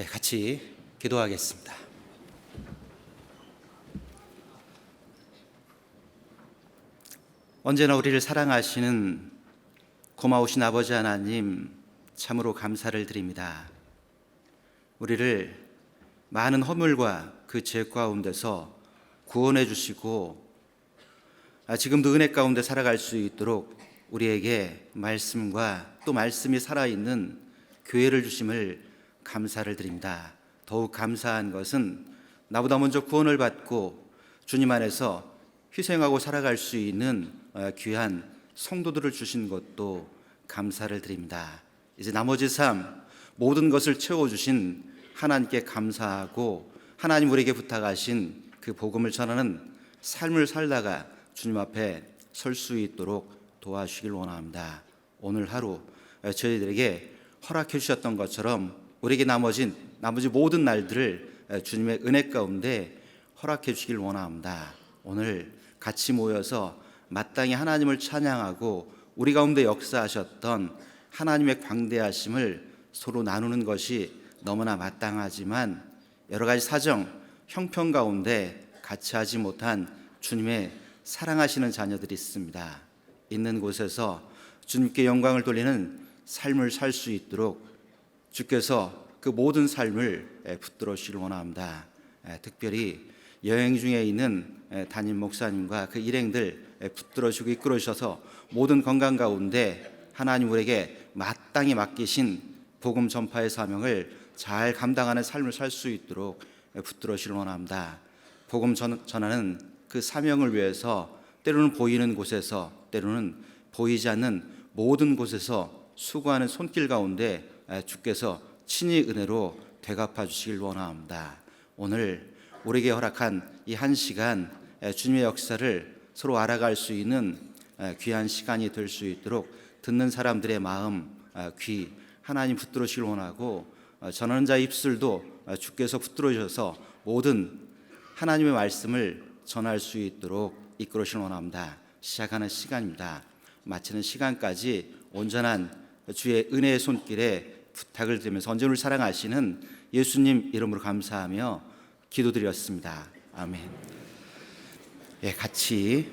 같이 기도하겠습니다. 언제나 우리를 사랑하시는 고마우신 아버지 하나님, 참으로 감사를 드립니다. 우리를 많은 허물과 그 죄 가운데서 구원해 주시고 지금도 은혜 가운데 살아갈 수 있도록 우리에게 말씀과 또 말씀이 살아있는 교회를 주심을 감사를 드립니다. 더욱 감사한 것은 나보다 먼저 구원을 받고 주님 안에서 희생하고 살아갈 수 있는 귀한 성도들을 주신 것도 감사를 드립니다. 이제 나머지 삶 모든 것을 채워주신 하나님께 감사하고 하나님 우리에게 부탁하신 그 복음을 전하는 삶을 살다가 주님 앞에 설 수 있도록 도와주시길 원합니다. 오늘 하루 저희들에게 허락해 주셨던 것처럼 우리에게 나머지 모든 날들을 주님의 은혜 가운데 허락해 주시길 원합니다. 오늘 같이 모여서 마땅히 하나님을 찬양하고 우리 가운데 역사하셨던 하나님의 광대하심을 서로 나누는 것이 너무나 마땅하지만 여러 가지 사정, 형편 가운데 같이 하지 못한 주님의 사랑하시는 자녀들이 있습니다. 있는 곳에서 주님께 영광을 돌리는 삶을 살 수 있도록 주께서 그 모든 삶을 붙들어 주시길 원합니다. 특별히 여행 중에 있는 담임 목사님과 그 일행들 붙들어 주고 이끌어 주셔서 모든 건강 가운데 하나님 우리에게 마땅히 맡기신 복음 전파의 사명을 잘 감당하는 삶을 살 수 있도록 붙들어 주시길 원합니다. 복음 전하는 그 사명을 위해서 때로는 보이는 곳에서 때로는 보이지 않는 모든 곳에서 수고하는 손길 가운데 주께서 친히 은혜로 되갚아 주시길 원합니다. 오늘 우리에게 허락한 이 한 시간 주님의 역사를 서로 알아갈 수 있는 귀한 시간이 될 수 있도록 듣는 사람들의 마음, 귀 하나님 붙들어 주시길 원하고 전하는 자의 입술도 주께서 붙들어 주셔서 모든 하나님의 말씀을 전할 수 있도록 이끌어 주시길 원합니다. 시작하는 시간입니다. 마치는 시간까지 온전한 주의 은혜의 손길에 부탁을 드리면서 언제나 우리를 사랑하시는 예수님 이름으로 감사하며 기도드렸습니다. 아멘. 같이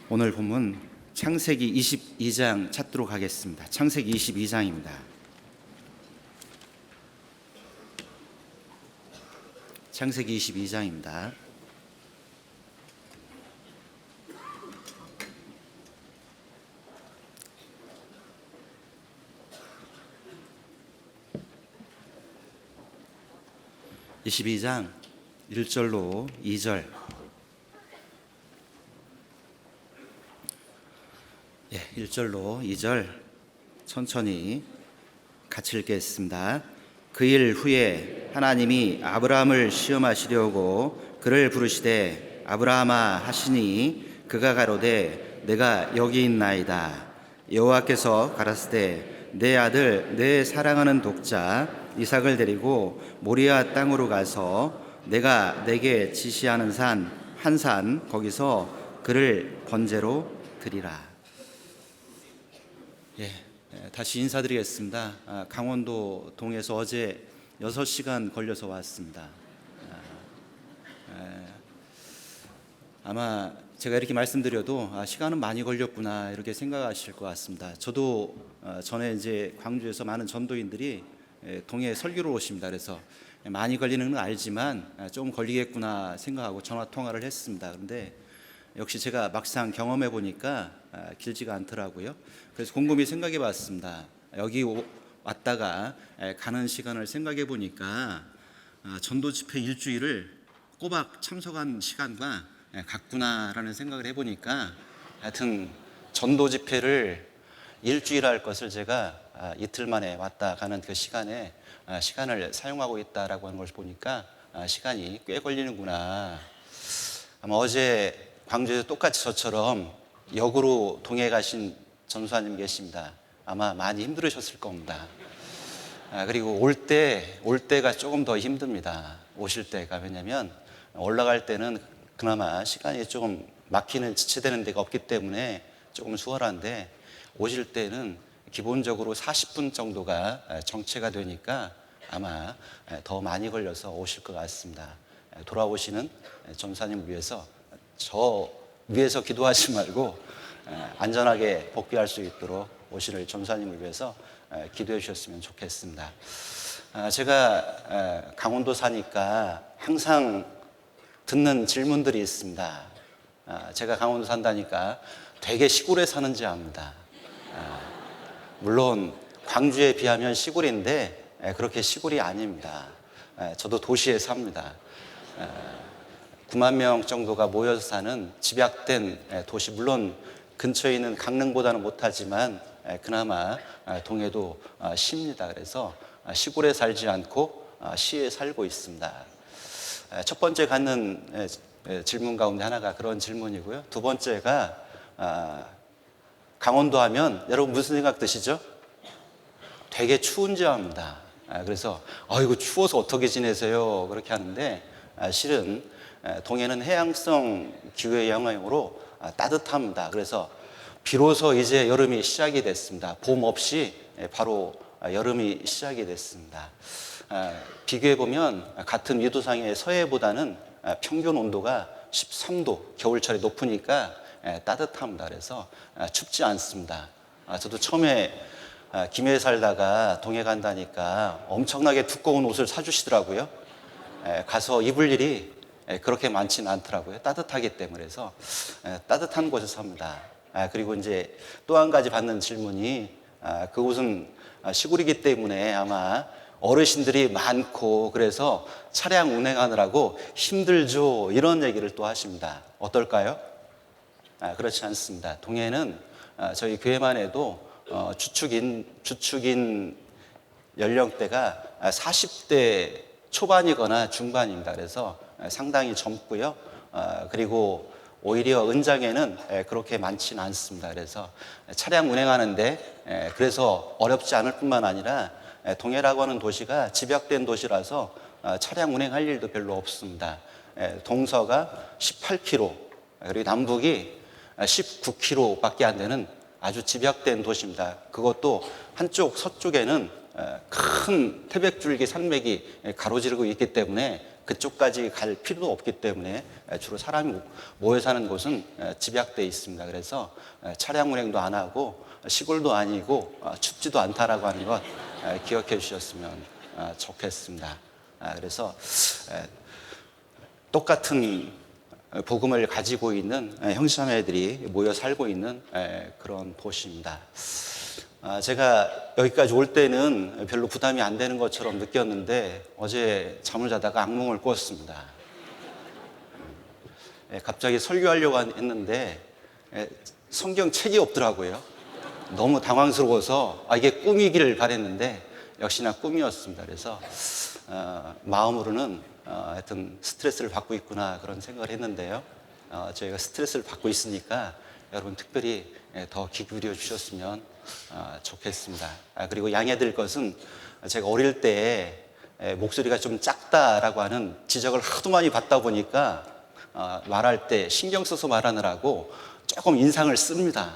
오늘 본문 창세기 22장 찾도록 하겠습니다. 창세기 22장입니다. 창세기 22장입니다. (22장) 1절로 2절. 1절로 2절 천천히 같이 읽겠습니다. 그 일 후에 하나님이 아브라함을 시험하시려고 그를 부르시되 아브라함아 하시니 그가 가로되 내가 여기 있나이다. 여호와께서 가라사대 내 아들 내 사랑하는 독자 이삭을 데리고 모리아 땅으로 가서 내가 내게 지시하는 산 한 산 거기서 그를 번제로 드리라. 다시 인사드리겠습니다. 강원도 동에서 어제 6시간 걸려서 왔습니다. 아마 제가 이렇게 말씀드려도 시간은 많이 걸렸구나 이렇게 생각하실 것 같습니다. 저도 전에 이제 광주에서 많은 전도인들이 동해 설교로 오십니다. 그래서 많이 걸리는 건 알지만 좀 걸리겠구나 생각하고 전화 통화를 했습니다. 그런데 역시 제가 막상 경험해 보니까 길지가 않더라고요. 그래서 곰곰이 생각해 봤습니다. 여기 왔다가 가는 시간을 생각해 보니까 전도 집회 일주일을 꼬박 참석한 시간과 같구나라는 생각을 해 보니까 하여튼 전도 집회를 일주일 할 것을 제가 이틀 만에 왔다 가는 그 시간에 시간을 사용하고 있다라고 하는 걸 보니까 시간이 꽤 걸리는구나. 아마 어제 광주에서 똑같이 저처럼 역으로 동해 가신 전수사님 계십니다. 아마 많이 힘들으셨을 겁니다. 그리고 올 때가 조금 더 힘듭니다. 오실 때가. 왜냐하면 올라갈 때는 그나마 시간이 조금 막히는 지체되는 데가 없기 때문에 조금 수월한데 오실 때는 기본적으로 40분 정도가 정체가 되니까 아마 더 많이 걸려서 오실 것 같습니다. 돌아오시는 전사님을 위해서 저 위에서 기도하지 말고 안전하게 복귀할 수 있도록 오시는 전사님을 위해서 기도해 주셨으면 좋겠습니다. 제가 강원도 사니까 항상 듣는 질문들이 있습니다. 제가 강원도 산다니까 되게 시골에 사는지 압니다. 물론 광주에 비하면 시골인데 그렇게 시골이 아닙니다. 저도 도시에 삽니다. 9만 명 정도가 모여서 사는 집약된 도시, 물론 근처에 있는 강릉보다는 못하지만 그나마 동해도 쉽니다. 그래서 시골에 살지 않고 시에 살고 있습니다. 첫 번째 갖는 질문 가운데 하나가 그런 질문이고요. 두 번째가 강원도 하면 여러분 무슨 생각 드시죠? 되게 추운지 압니다. 그래서 이거 추워서 어떻게 지내세요? 그렇게 하는데 실은 동해는 해양성 기후의 영향으로 따뜻합니다. 그래서 비로소 이제 여름이 시작이 됐습니다. 봄 없이 바로 여름이 시작이 됐습니다. 비교해보면 같은 위도상의 서해보다는 평균 온도가 13도, 겨울철에 높으니까 따뜻합니다. 그래서 춥지 않습니다. 저도 처음에 김해에 살다가 동해 간다니까 엄청나게 두꺼운 옷을 사주시더라고요. 가서 입을 일이 그렇게 많지는 않더라고요. 따뜻하기 때문에. 그래서 따뜻한 곳에 삽니다. 그리고 이제 또 한 가지 받는 질문이 그곳은 시골이기 때문에 아마 어르신들이 많고 그래서 차량 운행하느라고 힘들죠, 이런 얘기를 또 하십니다. 어떨까요? 그렇지 않습니다. 동해는 저희 교회만 해도 주축인 연령대가 40대 초반이거나 중반입니다. 그래서 상당히 젊고요. 그리고 오히려 은장에는 그렇게 많지는 않습니다. 그래서 차량 운행하는데 그래서 어렵지 않을 뿐만 아니라 동해라고 하는 도시가 집약된 도시라서 차량 운행할 일도 별로 없습니다. 동서가 18km, 그리고 남북이 19km밖에 안 되는 아주 집약된 도시입니다. 그것도 한쪽 서쪽에는 큰 태백줄기 산맥이 가로지르고 있기 때문에 그쪽까지 갈 필요도 없기 때문에 주로 사람이 모여 사는 곳은 집약되어 있습니다. 그래서 차량 운행도 안 하고 시골도 아니고 춥지도 않다라고 하는 것 기억해 주셨으면 좋겠습니다. 그래서 똑같은 복음을 가지고 있는 형제자매들이 모여 살고 있는 그런 도시입니다. 제가 여기까지 올 때는 별로 부담이 안 되는 것처럼 느꼈는데 어제 잠을 자다가 악몽을 꿨습니다. 갑자기 설교하려고 했는데 성경책이 없더라고요. 너무 당황스러워서 이게 꿈이기를 바랬는데 역시나 꿈이었습니다. 그래서 마음으로는 하여튼 스트레스를 받고 있구나 그런 생각을 했는데요. 저희가 스트레스를 받고 있으니까 여러분 특별히 더 귀 기울여 주셨으면 좋겠습니다. 그리고 양해야 될 것은 제가 어릴 때 목소리가 좀 작다라고 하는 지적을 하도 많이 받다 보니까 말할 때 신경 써서 말하느라고 조금 인상을 씁니다.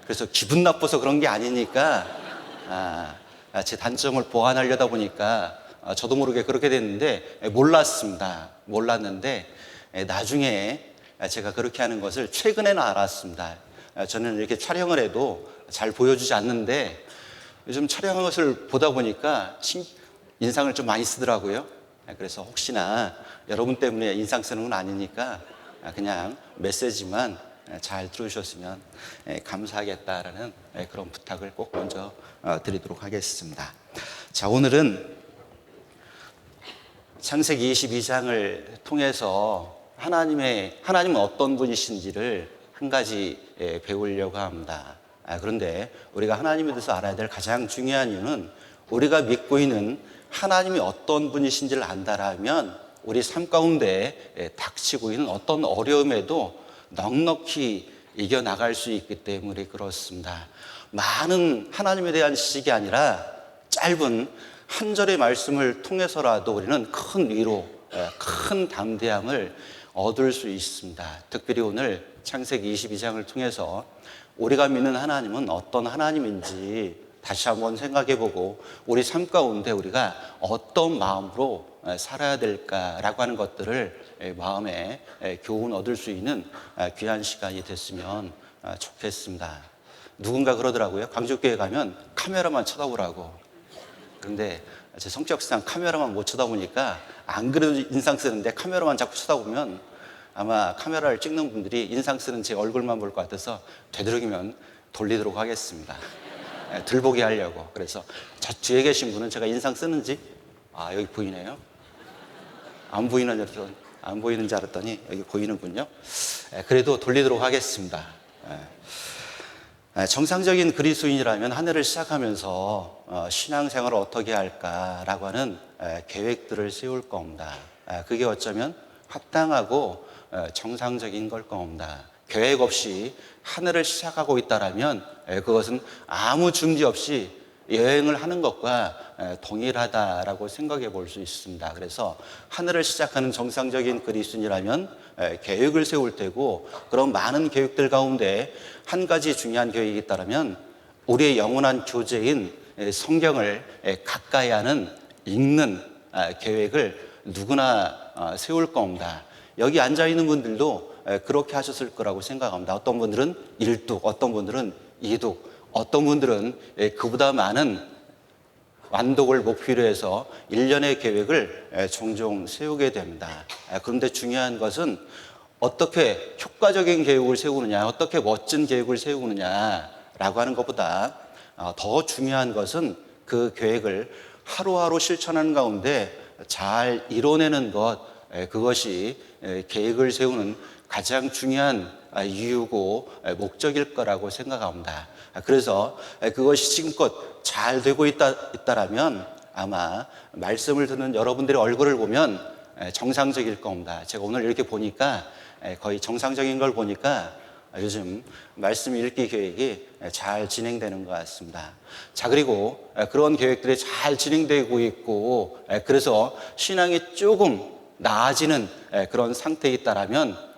그래서 기분 나빠서 그런 게 아니니까 제 단점을 보완하려다 보니까 저도 모르게 그렇게 됐는데 몰랐는데 나중에 제가 그렇게 하는 것을 최근에는 알았습니다. 저는 이렇게 촬영을 해도 잘 보여주지 않는데 요즘 촬영한 것을 보다 보니까 인상을 좀 많이 쓰더라고요. 그래서 혹시나 여러분 때문에 인상 쓰는 건 아니니까 그냥 메시지만 잘 들어주셨으면 감사하겠다라는 그런 부탁을 꼭 먼저 드리도록 하겠습니다. 자, 오늘은 창세기 22장을 통해서 하나님은 어떤 분이신지를 한 가지 배우려고 합니다. 그런데 우리가 하나님에 대해서 알아야 될 가장 중요한 이유는 우리가 믿고 있는 하나님이 어떤 분이신지를 안다라면 우리 삶 가운데 닥치고 있는 어떤 어려움에도 넉넉히 이겨나갈 수 있기 때문에 그렇습니다. 많은 하나님에 대한 지식이 아니라 짧은 한 절의 말씀을 통해서라도 우리는 큰 위로, 큰 담대함을 얻을 수 있습니다. 특별히 오늘 창세기 22장을 통해서 우리가 믿는 하나님은 어떤 하나님인지 다시 한번 생각해보고 우리 삶 가운데 우리가 어떤 마음으로 살아야 될까라고 하는 것들을 마음에 교훈 얻을 수 있는 귀한 시간이 됐으면 좋겠습니다. 누군가 그러더라고요. 광주교회 가면 카메라만 쳐다보라고. 그런데 제 성격상 카메라만 못 쳐다보니까 안 그래도 인상 쓰는데 카메라만 자꾸 쳐다보면 아마 카메라를 찍는 분들이 인상 쓰는 제 얼굴만 볼 것 같아서 되도록이면 돌리도록 하겠습니다. 들보게 하려고. 그래서 저 뒤에 계신 분은 제가 인상 쓰는지 여기 보이네요. 안 보이는 줄 알았더니 여기 보이는군요. 그래도 돌리도록 하겠습니다. 정상적인 그리스도인이라면 한 해를 시작하면서 신앙생활을 어떻게 할까라고 하는 계획들을 세울 겁니다. 그게 어쩌면 합당하고 정상적인 걸 겁니다. 계획 없이 한 해를 시작하고 있다라면 그것은 아무 중지 없이 여행을 하는 것과 동일하다라고 생각해 볼 수 있습니다. 그래서 한 해를 시작하는 정상적인 그리스도인이라면 계획을 세울 테고, 그런 많은 계획들 가운데 한 가지 중요한 계획이 있다면 우리의 영원한 교재인 성경을 가까이 하는 읽는 계획을 누구나 세울 겁니다. 여기 앉아있는 분들도 그렇게 하셨을 거라고 생각합니다. 어떤 분들은 1독, 어떤 분들은 2독, 어떤 분들은 그보다 많은 완독을 목표로 해서 1년의 계획을 종종 세우게 됩니다. 그런데 중요한 것은 어떻게 효과적인 계획을 세우느냐, 어떻게 멋진 계획을 세우느냐라고 하는 것보다 더 중요한 것은 그 계획을 하루하루 실천하는 가운데 잘 이뤄내는 것, 그것이 계획을 세우는 가장 중요한 이유고 목적일 거라고 생각합니다. 그래서 그것이 지금껏 잘 되고 있다라면 아마 말씀을 듣는 여러분들의 얼굴을 보면 정상적일 겁니다. 제가 오늘 이렇게 보니까 거의 정상적인 걸 보니까 요즘 말씀 읽기 계획이 잘 진행되는 것 같습니다. 자, 그리고 그런 계획들이 잘 진행되고 있고 그래서 신앙이 조금 나아지는 그런 상태에 있다라면,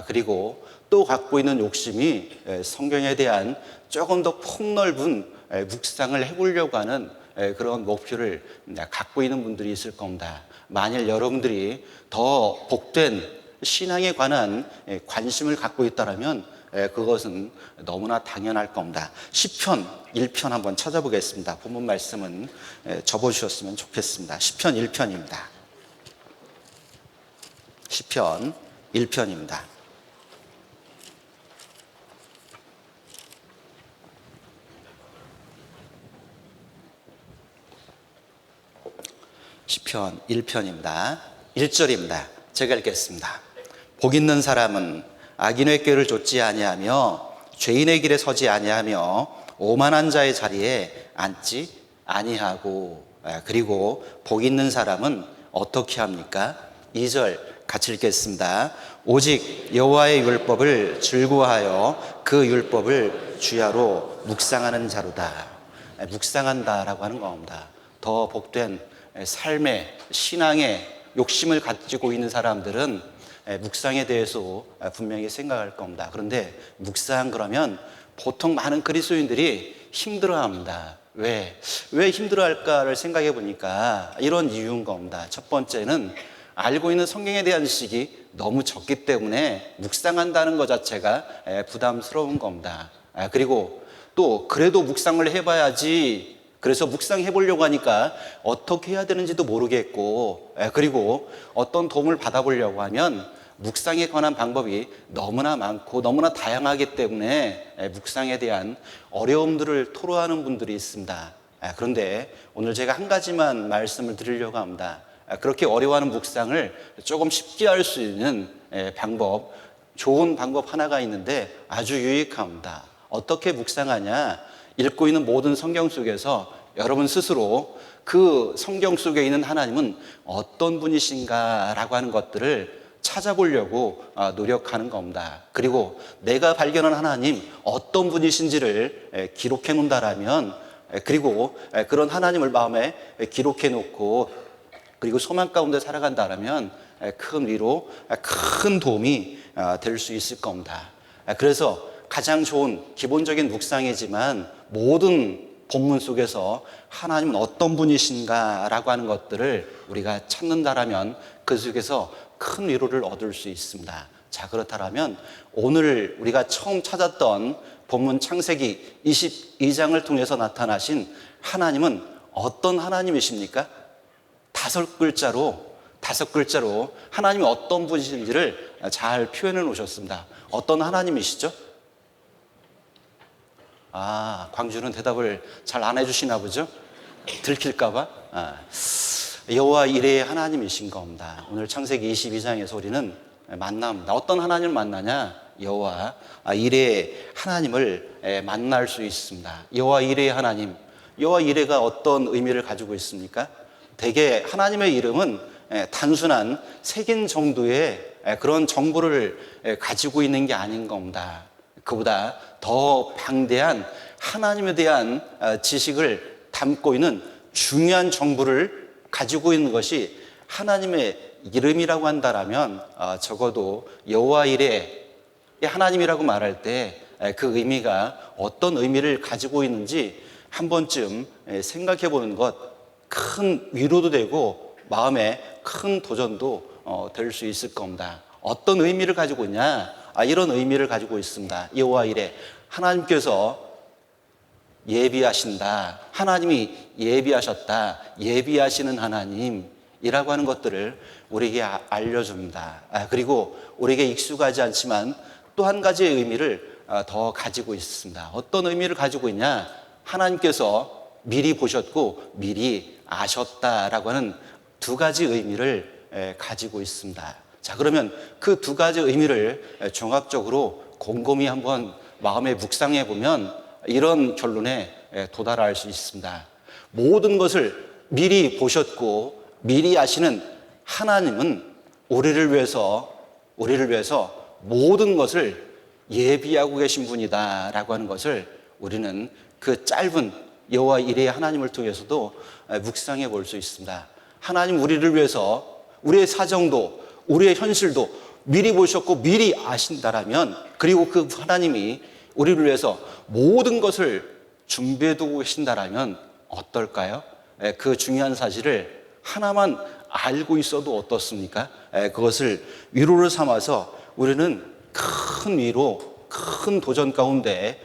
그리고 또 갖고 있는 욕심이 성경에 대한 조금 더 폭넓은 묵상을 해보려고 하는 그런 목표를 갖고 있는 분들이 있을 겁니다. 만일 여러분들이 더 복된 신앙에 관한 관심을 갖고 있다면 그것은 너무나 당연할 겁니다. 시편 1편 한번 찾아보겠습니다. 본문 말씀은 접어주셨으면 좋겠습니다. 시편 1편입니다. 시편 1편입니다. 시편 1편입니다. 1절입니다. 제가 읽겠습니다. 복 있는 사람은 악인의 꾀를 좇지 아니하며 죄인의 길에 서지 아니하며 오만한 자의 자리에 앉지 아니하고. 그리고 복 있는 사람은 어떻게 합니까? 2절 같이 읽겠습니다. 오직 여호와의 율법을 즐거워하여 그 율법을 주야로 묵상하는 자로다. 묵상한다라고 하는 겁니다. 더 복된 삶의 신앙의 욕심을 가지고 있는 사람들은 묵상에 대해서 분명히 생각할 겁니다. 그런데 묵상 그러면 보통 많은 그리스도인들이 힘들어합니다. 왜 힘들어할까를 생각해 보니까 이런 이유인 겁니다. 첫 번째는 알고 있는 성경에 대한 지식이 너무 적기 때문에 묵상한다는 것 자체가 부담스러운 겁니다. 그리고 또 그래도 묵상을 해봐야지, 그래서 묵상해 보려고 하니까 어떻게 해야 되는지도 모르겠고, 그리고 어떤 도움을 받아보려고 하면 묵상에 관한 방법이 너무나 많고 너무나 다양하기 때문에 묵상에 대한 어려움들을 토로하는 분들이 있습니다. 그런데 오늘 제가 한 가지만 말씀을 드리려고 합니다. 그렇게 어려워하는 묵상을 조금 쉽게 할 수 있는 방법, 좋은 방법 하나가 있는데 아주 유익합니다. 어떻게 묵상하냐? 읽고 있는 모든 성경 속에서 여러분 스스로 그 성경 속에 있는 하나님은 어떤 분이신가라고 하는 것들을 찾아보려고 노력하는 겁니다. 그리고 내가 발견한 하나님 어떤 분이신지를 기록해 놓는다라면, 그리고 그런 하나님을 마음에 기록해 놓고 그리고 소망 가운데 살아간다라면 큰 위로, 큰 도움이 될 수 있을 겁니다. 그래서 가장 좋은 기본적인 묵상이지만 모든 본문 속에서 하나님은 어떤 분이신가라고 하는 것들을 우리가 찾는다라면 그 속에서 큰 위로를 얻을 수 있습니다. 자, 그렇다면 오늘 우리가 처음 찾았던 본문 창세기 22장을 통해서 나타나신 하나님은 어떤 하나님이십니까? 다섯 글자로 하나님이 어떤 분이신지를 잘 표현해 놓으셨습니다. 어떤 하나님이시죠? 광주는 대답을 잘 안 해주시나 보죠? 들킬까봐? 여호와 이레의 하나님이신 겁니다. 오늘 창세기 22장에서 우리는 만납니다. 어떤 하나님을 만나냐? 여호와 이레의 하나님을 만날 수 있습니다. 여호와 이레의 하나님, 여호와 이레가 어떤 의미를 가지고 있습니까? 대개 하나님의 이름은 단순한 색인 정도의 그런 정보를 가지고 있는 게 아닌 겁니다. 그보다 더 방대한 하나님에 대한 지식을 담고 있는 중요한 정보를 가지고 있는 것이 하나님의 이름이라고 한다라면 적어도 여호와 이레 하나님이라고 말할 때 그 의미가 어떤 의미를 가지고 있는지 한 번쯤 생각해 보는 것 큰 위로도 되고 마음에 큰 도전도 될 수 있을 겁니다. 어떤 의미를 가지고 있냐? 이런 의미를 가지고 있습니다. 여호와 이레, 하나님께서 예비하신다, 하나님이 예비하셨다, 예비하시는 하나님이라고 하는 것들을 우리에게 알려줍니다. 그리고 우리에게 익숙하지 않지만 또 한 가지의 의미를 더 가지고 있습니다. 어떤 의미를 가지고 있냐? 하나님께서 미리 보셨고 미리 아셨다라고 하는 두 가지 의미를 가지고 있습니다. 자, 그러면 그 두 가지 의미를 종합적으로 곰곰이 한번 마음에 묵상해 보면 이런 결론에 도달할 수 있습니다. 모든 것을 미리 보셨고 미리 아시는 하나님은 우리를 위해서 모든 것을 예비하고 계신 분이다라고 하는 것을 우리는 그 짧은 여호와 이레의 하나님을 통해서도 묵상해 볼 수 있습니다. 하나님 우리를 위해서 우리의 사정도 우리의 현실도 미리 보셨고 미리 아신다라면, 그리고 그 하나님이 우리를 위해서 모든 것을 준비해 두고 계신다라면 어떨까요? 그 중요한 사실을 하나만 알고 있어도 어떻습니까? 그것을 위로를 삼아서 우리는 큰 위로, 큰 도전 가운데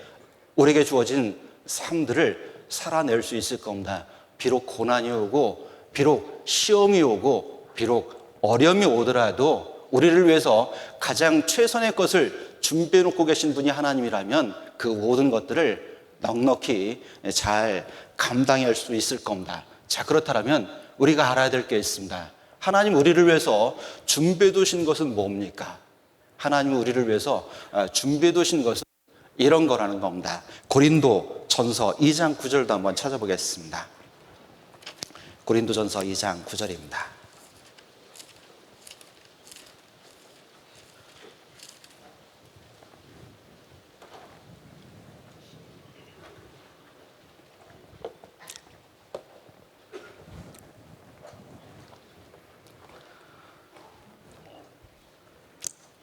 우리에게 주어진 삶들을 살아낼 수 있을 겁니다. 비록 고난이 오고 비록 시험이 오고 비록 어려움이 오더라도 우리를 위해서 가장 최선의 것을 준비해 놓고 계신 분이 하나님이라면 그 모든 것들을 넉넉히 잘 감당할 수 있을 겁니다. 자, 그렇다면 우리가 알아야 될 게 있습니다. 하나님 우리를 위해서 준비해 두신 것은 뭡니까? 하나님 우리를 위해서 준비해 두신 것은 이런 거라는 겁니다. 고린도 전서 2장 9절도 한번 찾아보겠습니다. 고린도 전서 2장 9절입니다.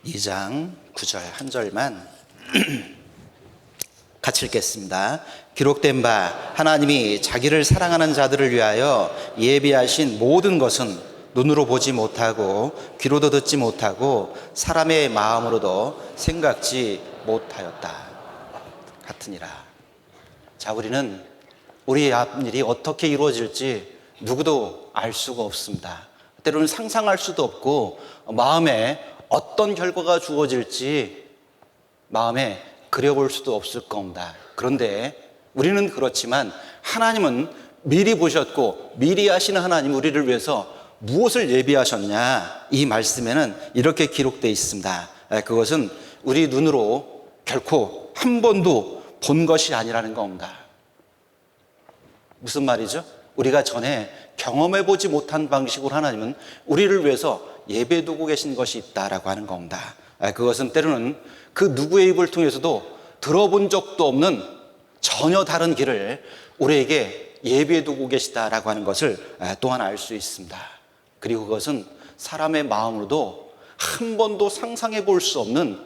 이 장 9절 한 절만 같이 읽겠습니다. 기록된 바 하나님이 자기를 사랑하는 자들을 위하여 예비하신 모든 것은 눈으로 보지 못하고 귀로도 듣지 못하고 사람의 마음으로도 생각지 못하였다 같으니라. 자, 우리는 우리의 앞일이 어떻게 이루어질지 누구도 알 수가 없습니다. 때로는 상상할 수도 없고 마음에 어떤 결과가 주어질지 마음에 그려볼 수도 없을 겁니다. 그런데 우리는 그렇지만 하나님은 미리 보셨고 미리 하시는 하나님, 우리를 위해서 무엇을 예비하셨냐? 이 말씀에는 이렇게 기록되어 있습니다. 그것은 우리 눈으로 결코 한 번도 본 것이 아니라는 겁니다. 무슨 말이죠? 우리가 전에 경험해보지 못한 방식으로 하나님은 우리를 위해서 예배두고 계신 것이 있다라고 하는 겁니다. 그것은 때로는 그 누구의 입을 통해서도 들어본 적도 없는 전혀 다른 길을 우리에게 예배두고 계시다라고 하는 것을 또한 알 수 있습니다. 그리고 그것은 사람의 마음으로도 한 번도 상상해 볼 수 없는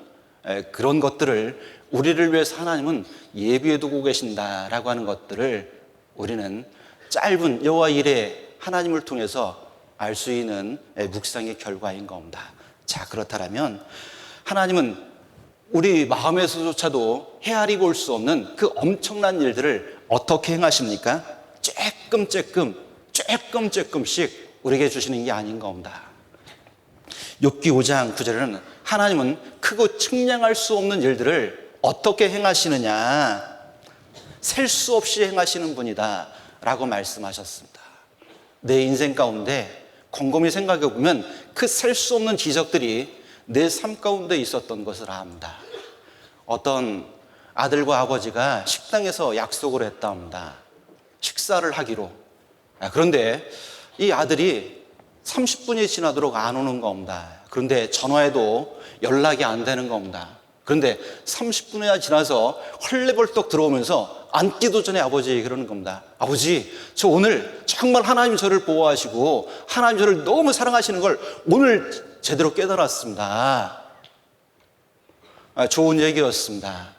그런 것들을 우리를 위해서 하나님은 예비해 두고 계신다라고 하는 것들을 우리는 짧은 여호와 일의 하나님을 통해서 알 수 있는 묵상의 결과인 겁니다. 자, 그렇다면 하나님은 우리 마음에서조차도 헤아리 볼 수 없는 그 엄청난 일들을 어떻게 행하십니까? 조금씩 우리에게 주시는 게 아닌 겁니다. 욥기 5장 9절에는 하나님은 크고 측량할 수 없는 일들을 어떻게 행하시느냐, 셀 수 없이 행하시는 분이다 라고 말씀하셨습니다. 내 인생 가운데 곰곰이 생각해 보면 그 셀 수 없는 기적들이 내 삶 가운데 있었던 것을 압니다. 어떤 아들과 아버지가 식당에서 약속을 했답니다. 식사를 하기로. 그런데 이 아들이 30분이 지나도록 안 오는 겁니다. 그런데 전화해도 연락이 안 되는 겁니다. 그런데 30분이나 지나서 헐레벌떡 들어오면서 앉기도 전에 아버지에게 그러는 겁니다. 아버지, 저 오늘 정말 하나님 저를 보호하시고 하나님 저를 너무 사랑하시는 걸 오늘 제대로 깨달았습니다. 좋은 얘기였습니다.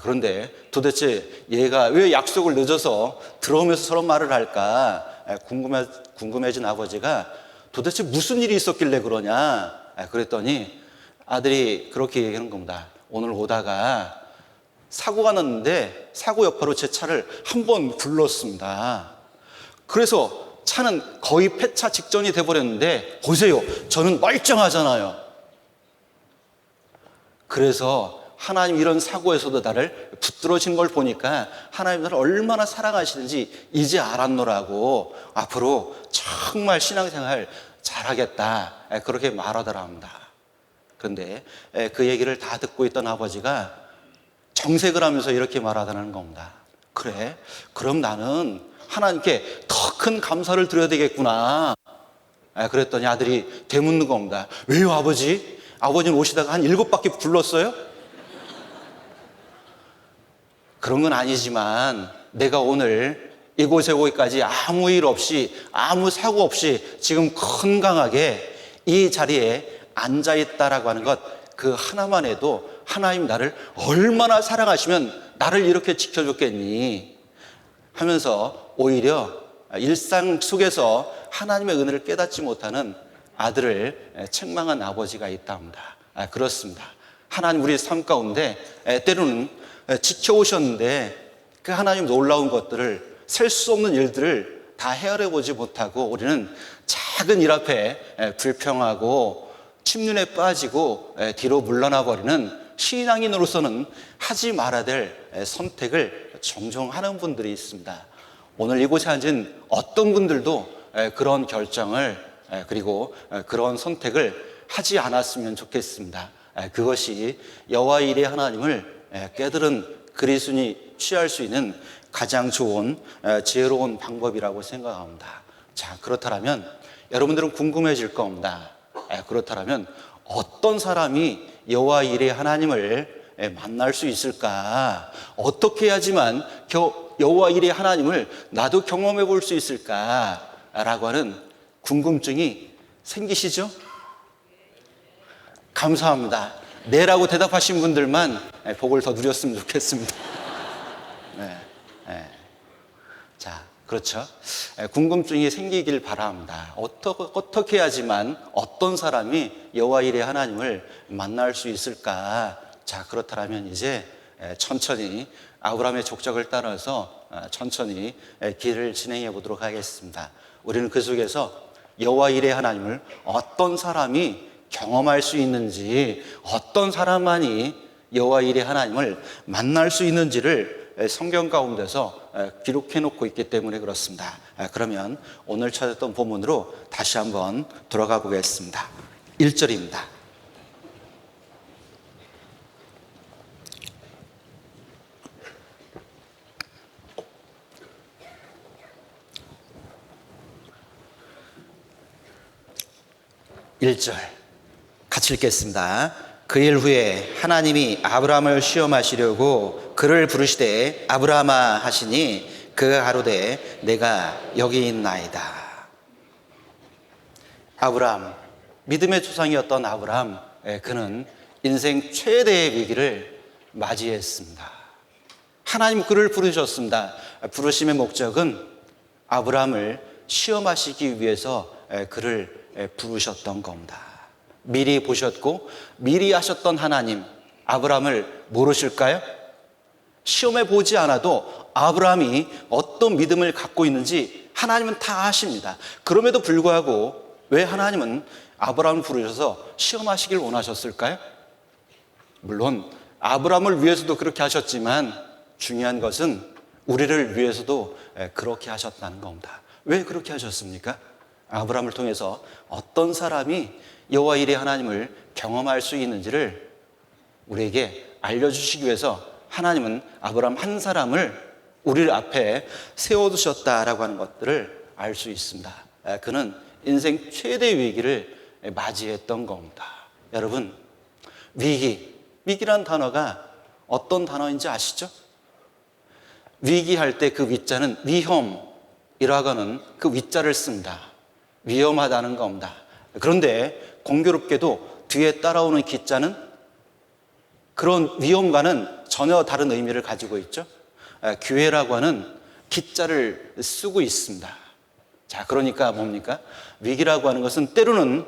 그런데 도대체 얘가 왜 약속을 늦어서 들어오면서 서로 말을 할까 궁금해진 아버지가 도대체 무슨 일이 있었길래 그러냐 그랬더니 아들이 그렇게 얘기하는 겁니다. 오늘 오다가 사고가 났는데 사고 여파로 제 차를 한번 굴렀습니다. 그래서 차는 거의 폐차 직전이 돼버렸는데 보세요, 저는 멀쩡하잖아요. 그래서 하나님 이런 사고에서도 나를 붙들어진 걸 보니까 하나님 나를 얼마나 사랑하시는지 이제 알았노라고 앞으로 정말 신앙생활 잘하겠다 그렇게 말하더라 합니다. 그런데 그 얘기를 다 듣고 있던 아버지가 정색을 하면서 이렇게 말하다는 겁니다. 그래, 그럼 나는 하나님께 더 큰 감사를 드려야 되겠구나. 그랬더니 아들이 되묻는 겁니다. 왜요, 아버지? 아버지는 오시다가 한 7바퀴 불렀어요? 그런 건 아니지만 내가 오늘 이곳에 오기까지 아무 일 없이 아무 사고 없이 지금 건강하게 이 자리에 앉아있다라고 하는 것, 그 하나만 해도 하나님 나를 얼마나 사랑하시면 나를 이렇게 지켜줬겠니 하면서 오히려 일상 속에서 하나님의 은혜를 깨닫지 못하는 아들을 책망한 아버지가 있답니다. 그렇습니다. 하나님 우리 삶 가운데 때로는 지켜오셨는데 그 하나님 놀라운 것들을, 셀 수 없는 일들을 다 헤아려 보지 못하고 우리는 작은 일 앞에 불평하고 침륜에 빠지고 뒤로 물러나 버리는 신앙인으로서는 하지 말아야 될 선택을 종종 하는 분들이 있습니다. 오늘 이곳에 앉은 어떤 분들도 그런 결정을 그리고 그런 선택을 하지 않았으면 좋겠습니다. 그것이 여호와 일의 하나님을 깨달은 그리스도인이 취할 수 있는 가장 좋은 지혜로운 방법이라고 생각합니다. 자, 그렇다면 여러분들은 궁금해질 겁니다. 그렇다면 어떤 사람이 여호와 일의 하나님을 만날 수 있을까? 어떻게 해야지만 여호와 일의 하나님을 나도 경험해 볼 수 있을까라고 하는 궁금증이 생기시죠? 감사합니다. 네라고 대답하신 분들만 복을 더 누렸으면 좋겠습니다. 자, 그렇죠. 궁금증이 생기길 바랍니다. 어떻게 해야지만 어떤 사람이 여호와 일의 하나님을 만날 수 있을까? 자, 그렇다면 이제 천천히 아브라함의 족적을 따라서 천천히 길을 진행해 보도록 하겠습니다. 우리는 그 속에서 여호와 일의 하나님을 어떤 사람이 경험할 수 있는지, 어떤 사람만이 여호와 일의 하나님을 만날 수 있는지를 성경 가운데서 기록해 놓고 있기 때문에 그렇습니다. 그러면 오늘 찾았던 본문으로 다시 한번 돌아가 보겠습니다. 1절입니다. 같이 읽겠습니다. 그 일 후에 하나님이 아브라함을 시험하시려고 그를 부르시되 아브라함아 하시니 그가 가로되 내가 여기 있나이다. 아브라함, 믿음의 조상이었던 아브라함, 그는 인생 최대의 위기를 맞이했습니다. 하나님 그를 부르셨습니다. 부르심의 목적은 아브라함을 시험하시기 위해서 그를 부르셨던 겁니다. 미리 보셨고 미리 하셨던 하나님, 아브라함을 모르실까요? 시험해 보지 않아도 아브라함이 어떤 믿음을 갖고 있는지 하나님은 다 아십니다. 그럼에도 불구하고 왜 하나님은 아브라함을 부르셔서 시험하시길 원하셨을까요? 물론 아브라함을 위해서도 그렇게 하셨지만 중요한 것은 우리를 위해서도 그렇게 하셨다는 겁니다. 왜 그렇게 하셨습니까? 아브라함을 통해서 어떤 사람이 여호와 이레 하나님을 경험할 수 있는지를 우리에게 알려주시기 위해서 하나님은 아브라함 한 사람을 우리 앞에 세워두셨다라고 하는 것들을 알 수 있습니다. 그는 인생 최대의 위기를 맞이했던 겁니다. 여러분, 위기란 단어가 어떤 단어인지 아시죠? 위기할 때 그 위자는 위험이라고 하는 그 위자를 씁니다. 위험하다는 겁니다. 그런데 공교롭게도 뒤에 따라오는 기자는 그런 위험과는 전혀 다른 의미를 가지고 있죠. 기회라고 하는 기자를 쓰고 있습니다. 자, 그러니까 뭡니까? 위기라고 하는 것은 때로는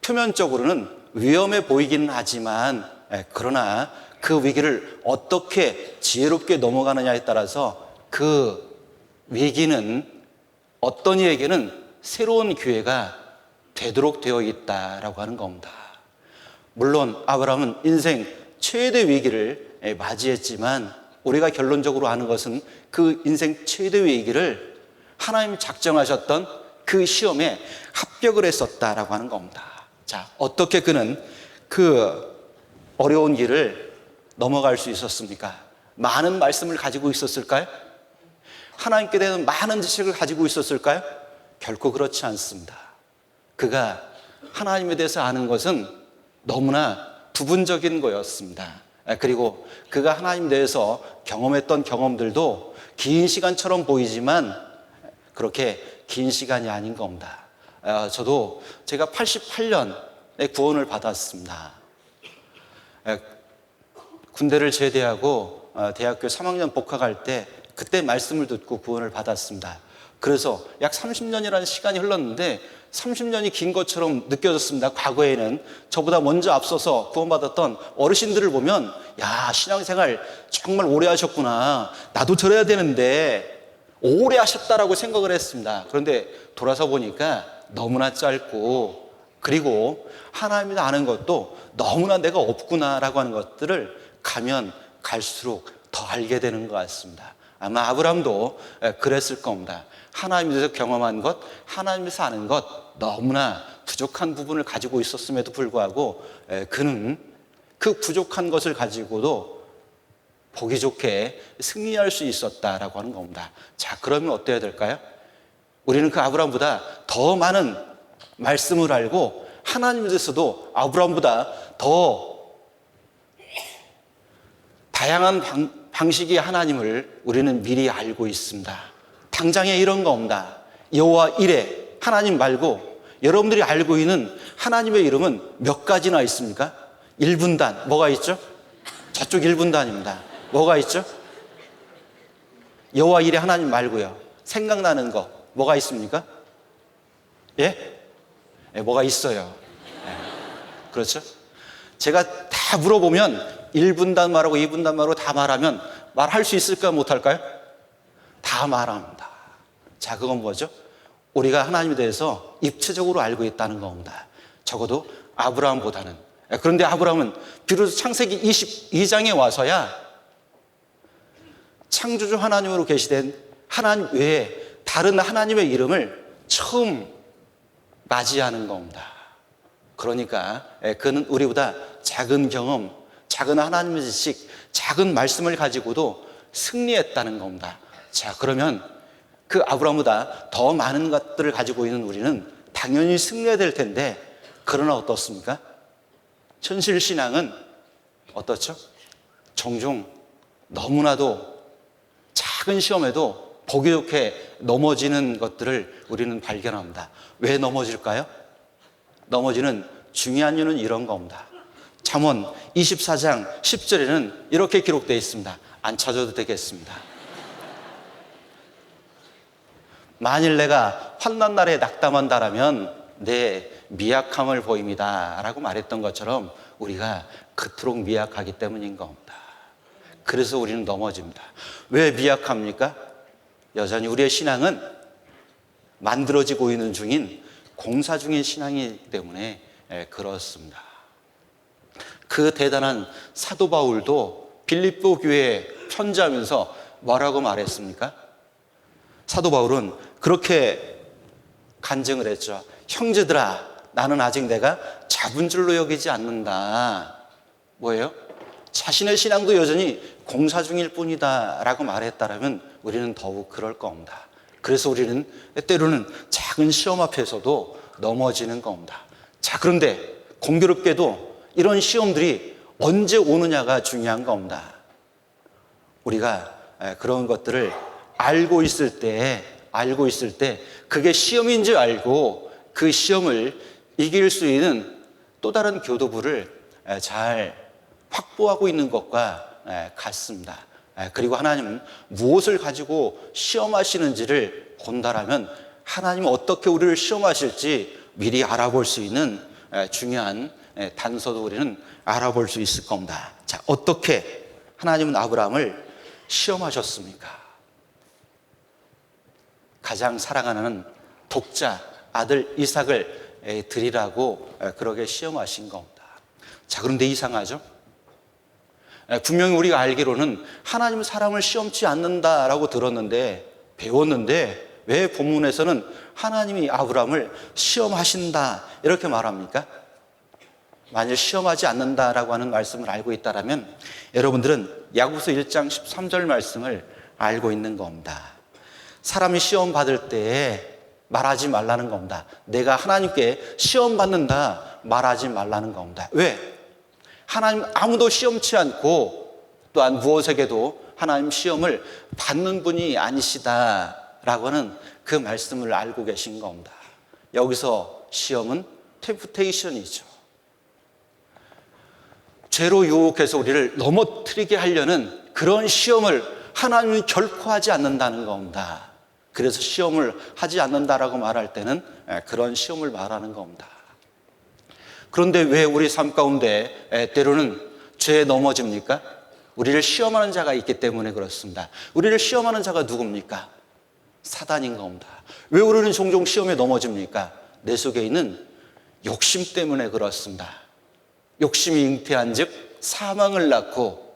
표면적으로는 위험해 보이기는 하지만 그러나 그 위기를 어떻게 지혜롭게 넘어가느냐에 따라서 그 위기는 어떤 이에게는 새로운 기회가 되도록 되어 있다라고 하는 겁니다. 물론 아브라함은 인생 최대 위기를 맞이했지만 우리가 결론적으로 아는 것은 그 인생 최대 위기를 하나님 작정하셨던 그 시험에 합격을 했었다라고 하는 겁니다. 자, 어떻게 그는 그 어려운 길을 넘어갈 수 있었습니까? 많은 말씀을 가지고 있었을까요? 하나님께 대한 많은 지식을 가지고 있었을까요? 결코 그렇지 않습니다. 그가 하나님에 대해서 아는 것은 너무나 부분적인 거였습니다. 그리고 그가 하나님에 대해서 경험했던 경험들도 긴 시간처럼 보이지만 그렇게 긴 시간이 아닌 겁니다. 저도 제가 88년에 구원을 받았습니다. 군대를 제대하고 대학교 3학년 복학할 때 그때 말씀을 듣고 구원을 받았습니다. 그래서 약 30년이라는 시간이 흘렀는데 30년이 긴 것처럼 느껴졌습니다. 과거에는 저보다 먼저 앞서서 구원받았던 어르신들을 보면 야, 신앙생활 정말 오래 하셨구나. 나도 저래야 되는데 오래 하셨다라고 생각을 했습니다. 그런데 돌아서 보니까 너무나 짧고 그리고 하나님을 아는 것도 너무나 내가 없구나라고 하는 것들을 가면 갈수록 더 알게 되는 것 같습니다. 아마 아브라함도 그랬을 겁니다. 하나님에서 경험한 것, 하나님에서 아는 것 너무나 부족한 부분을 가지고 있었음에도 불구하고 그는 그 부족한 것을 가지고도 보기 좋게 승리할 수 있었다라고 하는 겁니다. 자, 그러면 어때야 될까요? 우리는 그 아브라함보다 더 많은 말씀을 알고 하나님에 대해서도 아브라함보다 더 다양한 방식의 하나님을 우리는 미리 알고 있습니다. 당장에 이런 겁니다. 여호와 이레 하나님 말고 여러분들이 알고 있는 하나님의 이름은 몇 가지나 있습니까? 1분단 뭐가 있죠? 저쪽 1분단입니다. 뭐가 있죠? 여호와 이레 하나님 말고요. 생각나는 거 뭐가 있습니까? 예? 뭐가 있어요. 그렇죠? 제가 다 물어보면 1분단 말하고 2분단 말하고 다 말하면 말할 수 있을까요? 못할까요? 다 말합니다. 자, 그건 뭐죠? 우리가 하나님에 대해서 입체적으로 알고 있다는 겁니다. 적어도 아브라함보다는. 그런데 아브라함은 비로소 창세기 22장에 와서야 창조주 하나님으로 계시된 하나님 외에 다른 하나님의 이름을 처음 맞이하는 겁니다. 그러니까 그는 우리보다 작은 경험, 작은 하나님의 지식, 작은 말씀을 가지고도 승리했다는 겁니다. 자, 그러면 그 아브라함보다 더 많은 것들을 가지고 있는 우리는 당연히 승리해야 될 텐데 그러나 어떻습니까? 현실신앙은 어떻죠? 종종 너무나도 작은 시험에도 보기 좋게 넘어지는 것들을 우리는 발견합니다. 왜 넘어질까요? 넘어지는 중요한 이유는 이런 겁니다. 잠언 24장 10절에는 이렇게 기록되어 있습니다. 안 찾아도 되겠습니다. 만일 내가 환난 날에 낙담한다라면 내 미약함을 보입니다 라고 말했던 것처럼 우리가 그토록 미약하기 때문인 겁니다. 그래서 우리는 넘어집니다. 왜 미약합니까? 여전히 우리의 신앙은 만들어지고 있는 중인 공사 중인 신앙이기 때문에 그렇습니다. 그 대단한 사도 바울도 빌립보 교회에 편지하면서 뭐라고 말했습니까? 사도 바울은 그렇게 간증을 했죠. 형제들아, 나는 아직 내가 잡은 줄로 여기지 않는다. 뭐예요? 자신의 신앙도 여전히 공사 중일 뿐이다 라고 말했다면 우리는 더욱 그럴 겁니다. 그래서 우리는 때로는 작은 시험 앞에서도 넘어지는 겁니다. 자, 그런데 공교롭게도 이런 시험들이 언제 오느냐가 중요한 겁니다. 우리가 그런 것들을 알고 있을 때 그게 시험인 줄 알고 그 시험을 이길 수 있는 또 다른 교도부를 잘 확보하고 있는 것과 같습니다. 그리고 하나님은 무엇을 가지고 시험하시는지를 본다라면 하나님은 어떻게 우리를 시험하실지 미리 알아볼 수 있는 중요한 단서도 우리는 알아볼 수 있을 겁니다. 자, 어떻게 하나님은 아브라함을 시험하셨습니까? 가장 사랑하는 독자 아들 이삭을 드리라고 그렇게 시험하신 겁니다. 자, 그런데 이상하죠? 분명히 우리가 알기로는 하나님은 사람을 시험치 않는다라고 들었는데, 배웠는데 왜 본문에서는 하나님이 아브라함을 시험하신다 이렇게 말합니까? 만일 시험하지 않는다라고 하는 말씀을 알고 있다면 여러분들은 야고보서 1장 13절 말씀을 알고 있는 겁니다. 사람이 시험 받을 때에 말하지 말라는 겁니다. 내가 하나님께 시험 받는다 말하지 말라는 겁니다. 왜? 하나님 아무도 시험치 않고 또한 무엇에게도 하나님 시험을 받는 분이 아니시다라고 하는 그 말씀을 알고 계신 겁니다. 여기서 시험은 템프테이션이죠. 죄로 유혹해서 우리를 넘어뜨리게 하려는 그런 시험을 하나님은 결코 하지 않는다는 겁니다. 그래서 시험을 하지 않는다라고 말할 때는 그런 시험을 말하는 겁니다. 그런데 왜 우리 삶 가운데 때로는 죄에 넘어집니까? 우리를 시험하는 자가 있기 때문에 그렇습니다. 우리를 시험하는 자가 누굽니까? 사단인 겁니다. 왜 우리는 종종 시험에 넘어집니까? 내 속에 있는 욕심 때문에 그렇습니다. 욕심이 잉태한 즉 사망을 낳고,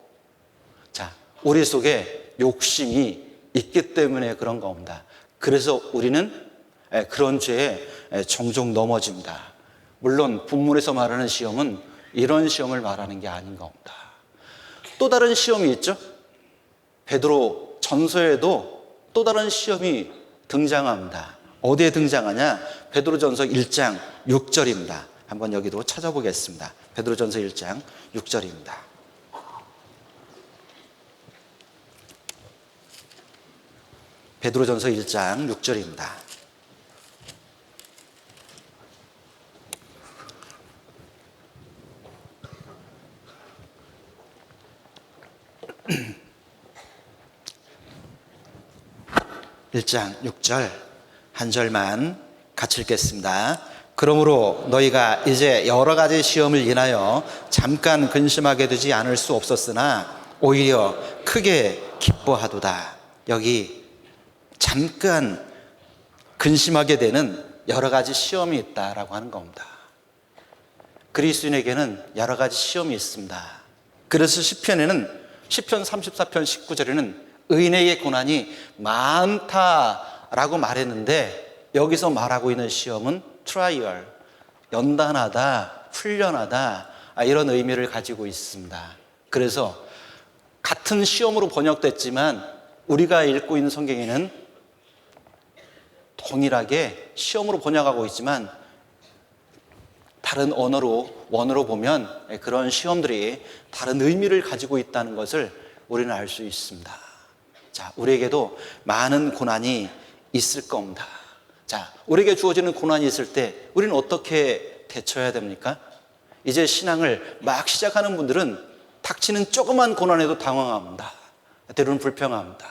자, 우리 속에 욕심이 있기 때문에 그런 겁니다. 그래서 우리는 그런 죄에 종종 넘어집니다. 물론 본문에서 말하는 시험은 이런 시험을 말하는 게 아닌 겁니다. 또 다른 시험이 있죠. 베드로 전서에도 또 다른 시험이 등장합니다. 어디에 등장하냐? 베드로전서 1장 6절입니다. 한번 여기도 찾아보겠습니다. 베드로전서 1장 6절입니다. 베드로전서 1장 6절입니다. (1장 6절) 한 절만 같이 읽겠습니다. 그러므로 너희가 이제 여러 가지 시험을 인하여 잠깐 근심하게 되지 않을 수 없었으나 오히려 크게 기뻐하도다. 여기 잠깐 근심하게 되는 여러 가지 시험이 있다라고 하는 겁니다. 그리스도인에게는 여러 가지 시험이 있습니다. 그래서 시편 34편 19절에는 의인에게 고난이 많다라고 말했는데, 여기서 말하고 있는 시험은 트라이얼, 연단하다, 훈련하다, 이런 의미를 가지고 있습니다. 그래서 같은 시험으로 번역됐지만 우리가 읽고 있는 성경에는 동일하게 시험으로 번역하고 있지만 다른 원어로 보면 그런 시험들이 다른 의미를 가지고 있다는 것을 우리는 알 수 있습니다. 자, 우리에게도 많은 고난이 있을 겁니다. 자, 우리에게 주어지는 고난이 있을 때 우리는 어떻게 대처해야 됩니까? 이제 신앙을 막 시작하는 분들은 닥치는 조그만 고난에도 당황합니다. 때로는 불평합니다.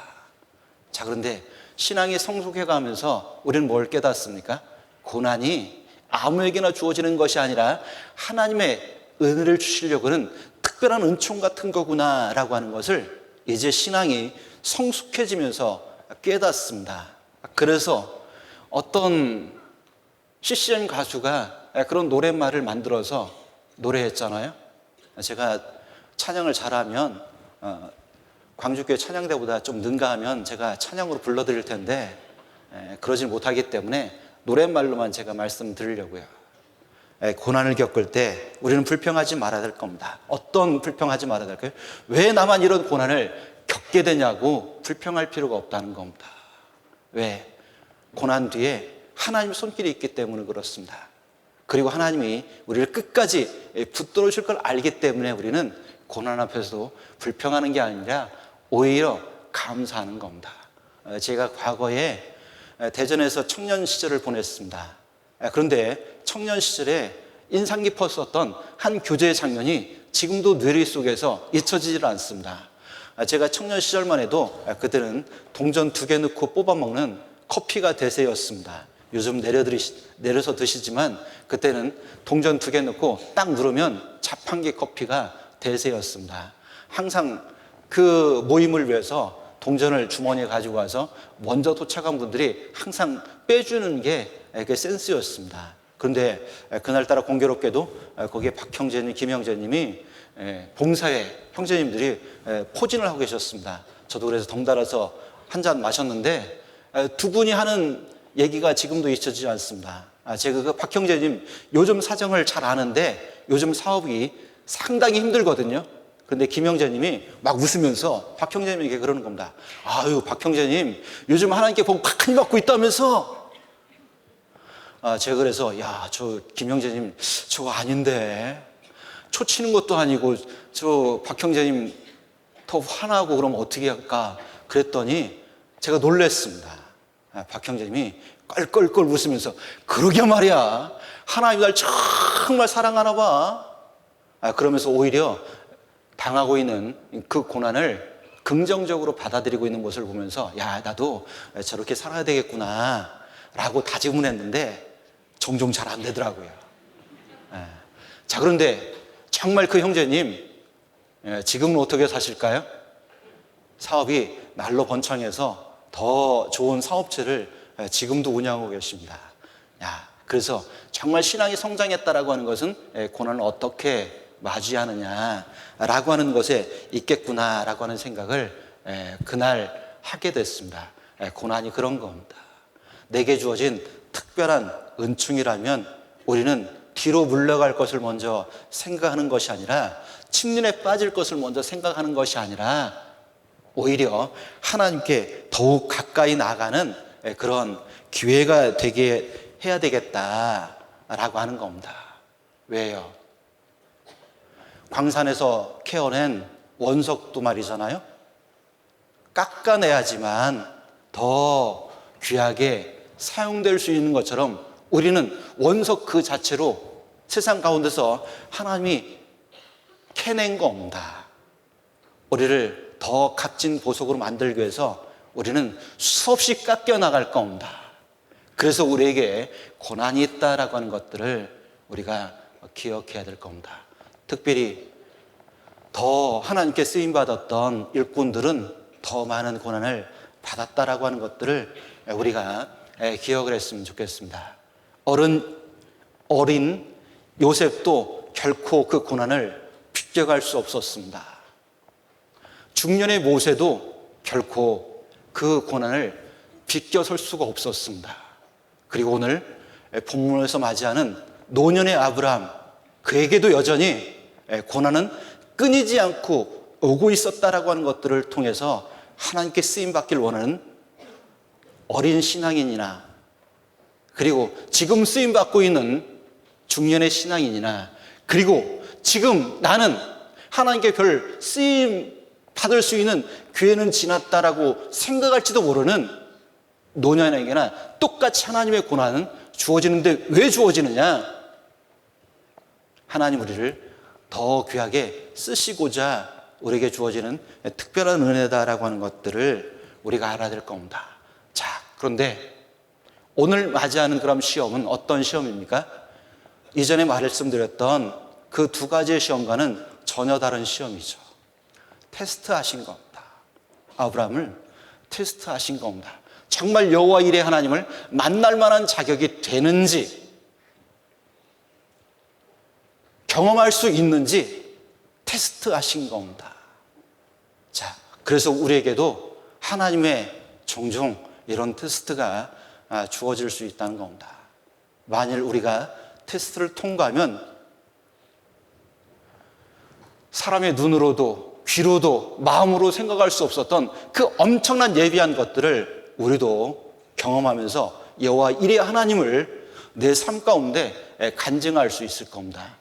자, 그런데 신앙이 성숙해 가면서 우리는 뭘 깨닫습니까? 고난이 아무에게나 주어지는 것이 아니라 하나님의 은혜를 주시려고는 특별한 은총 같은 거구나라고 하는 것을 이제 신앙이 성숙해지면서 깨닫습니다. 그래서 어떤 CCM 가수가 그런 노랫말을 만들어서 노래했잖아요. 제가 찬양을 잘하면 광주교회 찬양대보다 좀 능가하면 제가 찬양으로 불러드릴 텐데 그러질 못하기 때문에 노랫말로만 제가 말씀드리려고요. 고난을 겪을 때 우리는 불평하지 말아야 될 겁니다. 어떤 불평하지 말아야 될까요? 왜 나만 이런 고난을 겪게 되냐고 불평할 필요가 없다는 겁니다. 왜? 고난 뒤에 하나님의 손길이 있기 때문에 그렇습니다. 그리고 하나님이 우리를 끝까지 붙들어 줄 걸 알기 때문에 우리는 고난 앞에서도 불평하는 게 아니라 오히려 감사하는 겁니다. 제가 과거에 대전에서 청년 시절을 보냈습니다. 그런데 청년 시절에 인상 깊었었던 한 교제의 장면이 지금도 뇌리 속에서 잊혀지질 않습니다. 제가 청년 시절만 해도 그때는 동전 2개 넣고 뽑아 먹는 커피가 대세였습니다. 요즘 내려서 드시지만 그때는 동전 2개 넣고 딱 누르면 자판기 커피가 대세였습니다. 항상 그 모임을 위해서 동전을 주머니에 가지고 와서 먼저 도착한 분들이 항상 빼주는 게 센스였습니다. 그런데 그날따라 공교롭게도 거기에 박형제님, 김형제님이 봉사회 형제님들이 포진을 하고 계셨습니다. 저도 그래서 덩달아서 한 잔 마셨는데 두 분이 하는 얘기가 지금도 잊혀지지 않습니다. 제가 그 박형제님 요즘 사정을 잘 아는데 요즘 사업이 상당히 힘들거든요. 그런데 김형제님이 막 웃으면서 박형제님에게 그러는 겁니다. 아유, 박형제님 요즘 하나님께 복 많이 받고 있다면서. 제가 그래서 야, 저 김형제님 저 아닌데 초 치는 것도 아니고 저 박형제님 더 화나고 그러면 어떻게 할까 그랬더니 제가 놀랬습니다. 박형제님이 껄껄껄 웃으면서 그러게 말이야, 하나님 날 정말 사랑하나 봐. 그러면서 오히려 당하고 있는 그 고난을 긍정적으로 받아들이고 있는 모습을 보면서 야, 나도 저렇게 살아야 되겠구나 라고 다짐을 했는데 종종 잘 안 되더라고요. 자, 그런데 정말 그 형제님 지금은 어떻게 사실까요? 사업이 날로 번창해서 더 좋은 사업체를 지금도 운영하고 계십니다. 그래서 정말 신앙이 성장했다라고 하는 것은 고난을 어떻게 맞이하느냐라고 하는 것에 있겠구나라고 하는 생각을 그날 하게 됐습니다. 고난이 그런 겁니다. 내게 주어진 특별한 은총이라면 우리는 뒤로 물러갈 것을 먼저 생각하는 것이 아니라 침륜에 빠질 것을 먼저 생각하는 것이 아니라 오히려 하나님께 더욱 가까이 나가는 그런 기회가 되게 해야 되겠다라고 하는 겁니다. 왜요? 광산에서 캐어낸 원석도 말이잖아요. 깎아내야지만 더 귀하게 사용될 수 있는 것처럼 우리는 원석 그 자체로 세상 가운데서 하나님이 캐낸 겁니다. 우리를 더 값진 보석으로 만들기 위해서 우리는 수없이 깎여 나갈 겁니다. 그래서 우리에게 고난이 있다라고 하는 것들을 우리가 기억해야 될 겁니다. 특별히 더 하나님께 쓰임받았던 일꾼들은 더 많은 고난을 받았다라고 하는 것들을 우리가 기억을 했으면 좋겠습니다. 어린 요셉도 결코 그 고난을 비껴갈 수 없었습니다. 중년의 모세도 결코 그 고난을 비껴설 수가 없었습니다. 그리고 오늘 본문에서 맞이하는 노년의 아브라함, 그에게도 여전히 고난은 끊이지 않고 오고 있었다라고 하는 것들을 통해서 하나님께 쓰임받기를 원하는 어린 신앙인이나 그리고 지금 쓰임받고 있는 중년의 신앙인이나 그리고 지금 나는 하나님께 별 쓰임 받을 수 있는 기회는 지났다라고 생각할지도 모르는 노년에게나 똑같이 하나님의 고난은 주어지는데 왜 주어지느냐? 하나님 우리를 더 귀하게 쓰시고자 우리에게 주어지는 특별한 은혜다라고 하는 것들을 우리가 알아야 될 겁니다. 자, 그런데 오늘 맞이하는 그런 시험은 어떤 시험입니까? 이전에 말씀드렸던 그 두 가지의 시험과는 전혀 다른 시험이죠. 테스트하신 겁니다. 아브라함을 테스트하신 겁니다. 정말 여호와 일의 하나님을 만날 만한 자격이 되는지, 경험할 수 있는지 테스트하신 겁니다. 자, 그래서 우리에게도 하나님의 종종 이런 테스트가 주어질 수 있다는 겁니다. 만일 우리가 테스트를 통과하면 사람의 눈으로도 귀로도 마음으로 생각할 수 없었던 그 엄청난 예비한 것들을 우리도 경험하면서 여호와 일의 하나님을 내 삶 가운데 간증할 수 있을 겁니다.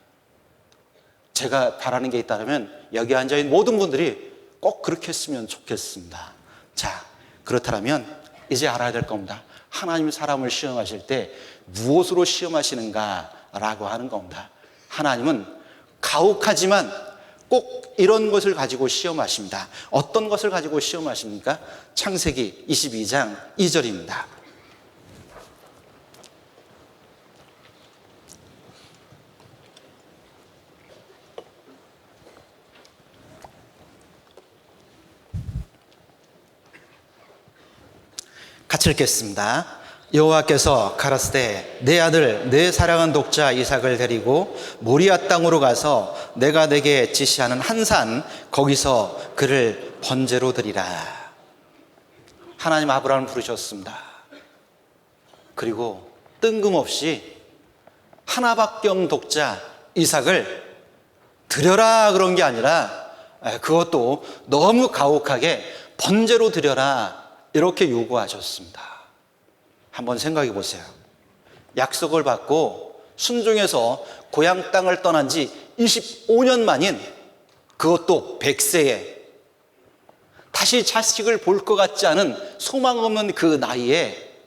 제가 바라는 게 있다면 여기 앉아있는 모든 분들이 꼭 그렇게 했으면 좋겠습니다. 자, 그렇다면 이제 알아야 될 겁니다. 하나님 사람을 시험하실 때 무엇으로 시험하시는가라고 하는 겁니다. 하나님은 가혹하지만 꼭 이런 것을 가지고 시험하십니다. 어떤 것을 가지고 시험하십니까? 창세기 22장 2절입니다. 같이 읽겠습니다. 여호와께서 가라사대 내 아들 내 사랑하는 독자 이삭을 데리고 모리아 땅으로 가서 내가 내게 지시하는 한 산 거기서 그를 번제로 드리라. 하나님 아브라함을 부르셨습니다. 그리고 뜬금없이 하나밖에 없는 독자 이삭을 드려라 그런 게 아니라 그것도 너무 가혹하게 번제로 드려라 이렇게 요구하셨습니다. 한번 생각해 보세요. 약속을 받고 순종해서 고향 땅을 떠난 지 25년 만인, 그것도 100세에 다시 자식을 볼 것 같지 않은 소망 없는 그 나이에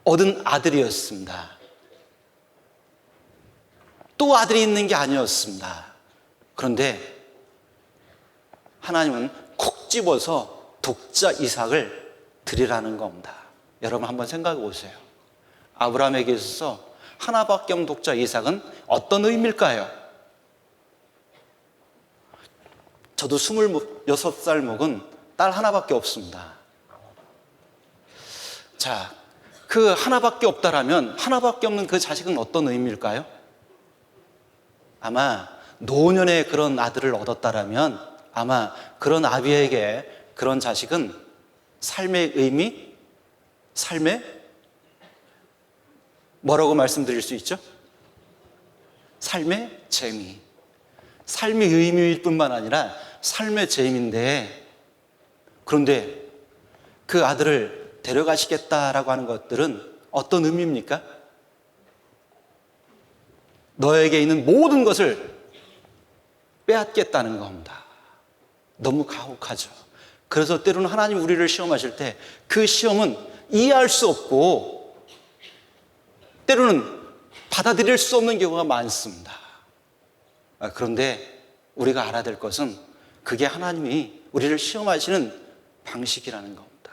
얻은 아들이었습니다. 또 아들이 있는 게 아니었습니다. 그런데 하나님은 콕 집어서 독자 이삭을 드리라는 겁니다. 여러분 한번 생각해 보세요. 아브라함에게 있어서 하나밖에 없는 독자 이삭은 어떤 의미일까요? 저도 26살 먹은 딸 하나밖에 없습니다. 자, 그 하나밖에 없다라면 하나밖에 없는 그 자식은 어떤 의미일까요? 아마 노년에 그런 아들을 얻었다라면 아마 그런 아비에게 그런 자식은 삶의 의미, 삶의 뭐라고 말씀드릴 수 있죠? 삶의 재미. 삶의 의미일 뿐만 아니라 삶의 재미인데, 그런데 그 아들을 데려가시겠다라고 하는 것들은 어떤 의미입니까? 너에게 있는 모든 것을 빼앗겠다는 겁니다. 너무 가혹하죠. 그래서 때로는 하나님 우리를 시험하실 때 그 시험은 이해할 수 없고 때로는 받아들일 수 없는 경우가 많습니다. 그런데 우리가 알아야 될 것은 그게 하나님이 우리를 시험하시는 방식이라는 겁니다.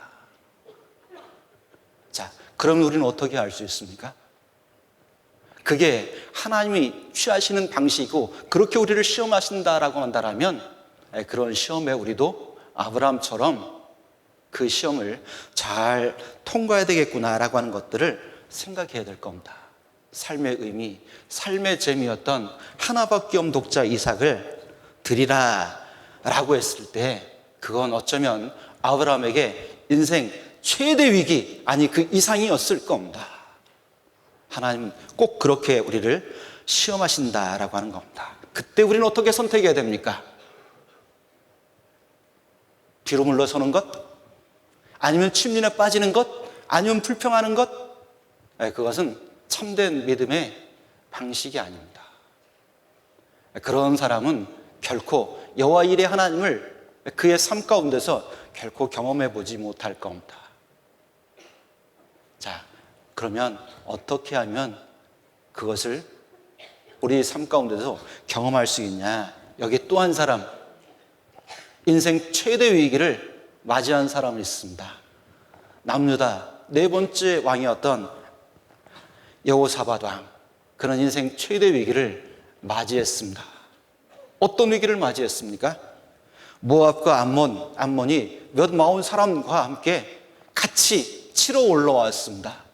자, 그러면 우리는 어떻게 알 수 있습니까? 그게 하나님이 취하시는 방식이고 그렇게 우리를 시험하신다라고 한다면 그런 시험에 우리도 아브라함처럼 그 시험을 잘 통과해야 되겠구나라고 하는 것들을 생각해야 될 겁니다. 삶의 의미, 삶의 재미였던 하나밖에 없는 독자 이삭을 드리라 라고 했을 때 그건 어쩌면 아브라함에게 인생 최대 위기, 아니 그 이상이었을 겁니다. 하나님 꼭 그렇게 우리를 시험하신다라고 하는 겁니다. 그때 우리는 어떻게 선택해야 됩니까? 뒤로 물러서는 것? 아니면 침륜에 빠지는 것? 아니면 불평하는 것? 그것은 참된 믿음의 방식이 아닙니다. 그런 사람은 결코 여호와 일의 하나님을 그의 삶 가운데서 결코 경험해 보지 못할 겁니다. 자, 그러면 어떻게 하면 그것을 우리 삶 가운데서 경험할 수 있냐? 여기 또 한 사람, 인생 최대 위기를 맞이한 사람이 있습니다. 남유다 네 번째 왕이었던 여호사밧 왕. 그런 인생 최대 위기를 맞이했습니다. 어떤 위기를 맞이했습니까? 모압과 암몬이 몇 마흔 사람과 함께 같이 치러 올라왔습니다.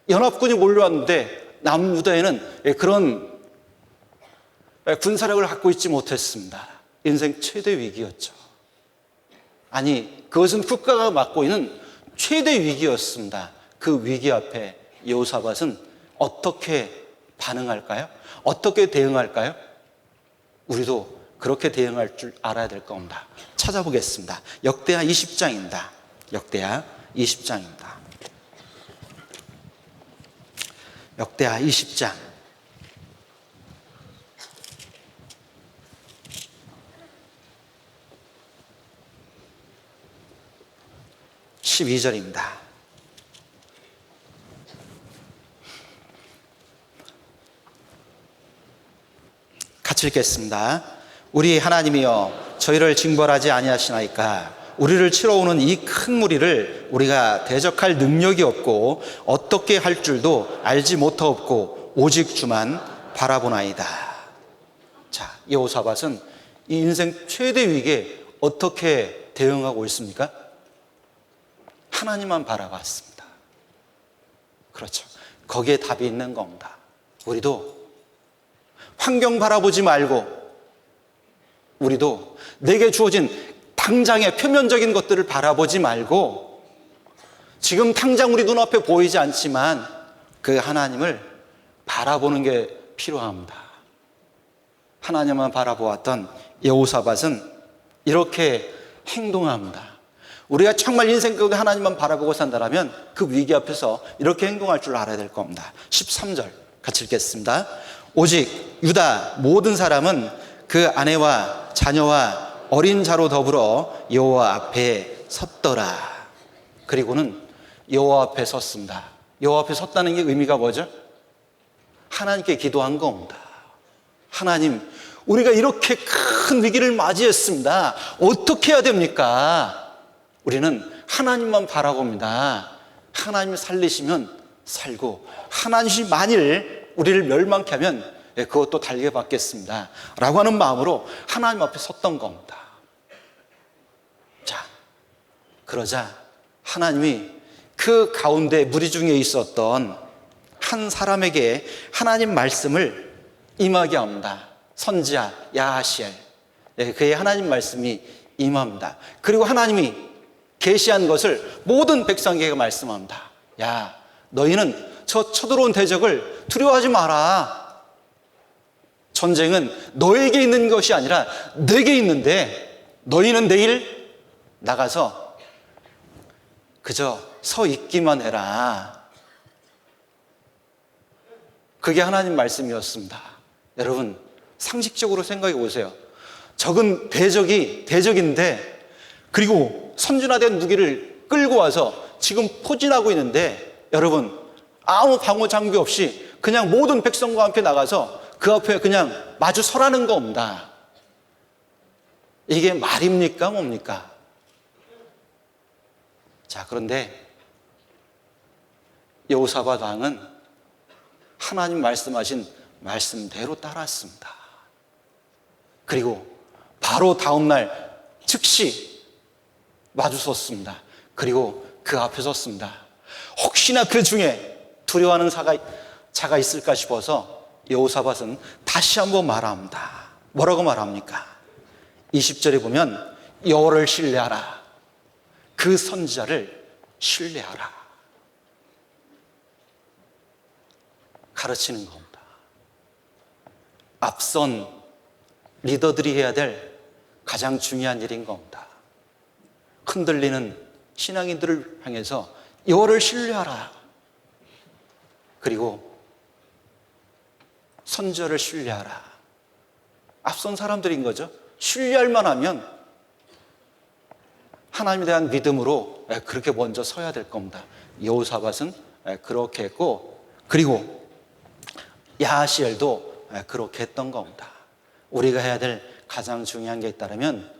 연합군이 몰려왔는데 남유다에는 그런 군사력을 갖고 있지 못했습니다. 인생 최대 위기였죠. 아니, 그것은 국가가 맡고 있는 최대 위기였습니다. 그 위기 앞에 여호사밧은 어떻게 반응할까요? 어떻게 대응할까요? 우리도 그렇게 대응할 줄 알아야 될 겁니다. 찾아보겠습니다. 역대하 20장입니다. 역대하 20장입니다. 역대하 20장 12절입니다. 같이 읽겠습니다. 우리 하나님이여 저희를 징벌하지 아니하시나이까. 우리를 치러 오는 이 큰 무리를 우리가 대적할 능력이 없고 어떻게 할 줄도 알지 못하옵고 오직 주만 바라보나이다. 자, 여호사밧은 이 인생 최대 위기에 어떻게 대응하고 있습니까? 하나님만 바라봤습니다. 그렇죠. 거기에 답이 있는 겁니다. 우리도 환경 바라보지 말고, 우리도 내게 주어진 당장의 표면적인 것들을 바라보지 말고, 지금 당장 우리 눈앞에 보이지 않지만 그 하나님을 바라보는 게 필요합니다. 하나님만 바라보았던 여호사밧은 이렇게 행동합니다. 우리가 정말 인생 가운데 하나님만 바라보고 산다면 그 위기 앞에서 이렇게 행동할 줄 알아야 될 겁니다. 13절 같이 읽겠습니다. 오직 유다 모든 사람은 그 아내와 자녀와 어린 자로 더불어 여호와 앞에 섰더라. 그리고는 여호와 앞에 섰습니다. 여호와 앞에 섰다는 게 의미가 뭐죠? 하나님께 기도한 겁니다. 하나님, 우리가 이렇게 큰 위기를 맞이했습니다. 어떻게 해야 됩니까? 우리는 하나님만 바라봅니다. 하나님 살리시면 살고, 하나님이 만일 우리를 멸망케 하면 그것도 달게 받겠습니다 라고 하는 마음으로 하나님 앞에 섰던 겁니다. 자, 그러자 하나님이 그 가운데 무리 중에 있었던 한 사람에게 하나님 말씀을 임하게 합니다. 선지자 야하시엘, 그의 하나님 말씀이 임합니다. 그리고 하나님이 계시한 것을 모든 백성에게 말씀합니다. 야, 너희는 저 쳐들어온 대적을 두려워하지 마라. 전쟁은 너에게 있는 것이 아니라 내게 있는데 너희는 내일 나가서 그저 서 있기만 해라. 그게 하나님 말씀이었습니다. 여러분, 상식적으로 생각해 보세요. 적은 대적인데, 그리고 선진화된 무기를 끌고 와서 지금 포진하고 있는데, 여러분, 아무 방어 장비 없이 그냥 모든 백성과 함께 나가서 그 앞에 그냥 마주 서라는 겁니다. 이게 말입니까? 뭡니까? 자, 그런데 여호사밧 왕은 하나님 말씀하신 말씀대로 따랐습니다. 그리고 바로 다음날 즉시 마주 섰습니다. 그리고 그 앞에 섰습니다. 혹시나 그 중에 두려워하는 자가 있을까 싶어서 여호사밧은 다시 한번 말합니다. 뭐라고 말합니까? 20절에 보면 여호와를 신뢰하라. 그 선지자를 신뢰하라. 가르치는 겁니다. 앞선 리더들이 해야 될 가장 중요한 일인 겁니다. 흔들리는 신앙인들을 향해서 여호와를 신뢰하라. 그리고 선지자를 신뢰하라. 앞선 사람들인 거죠. 신뢰할 만하면 하나님에 대한 믿음으로 그렇게 먼저 서야 될 겁니다. 여호사밧은 그렇게 했고, 그리고 야하시엘도 그렇게 했던 겁니다. 우리가 해야 될 가장 중요한 게 있다면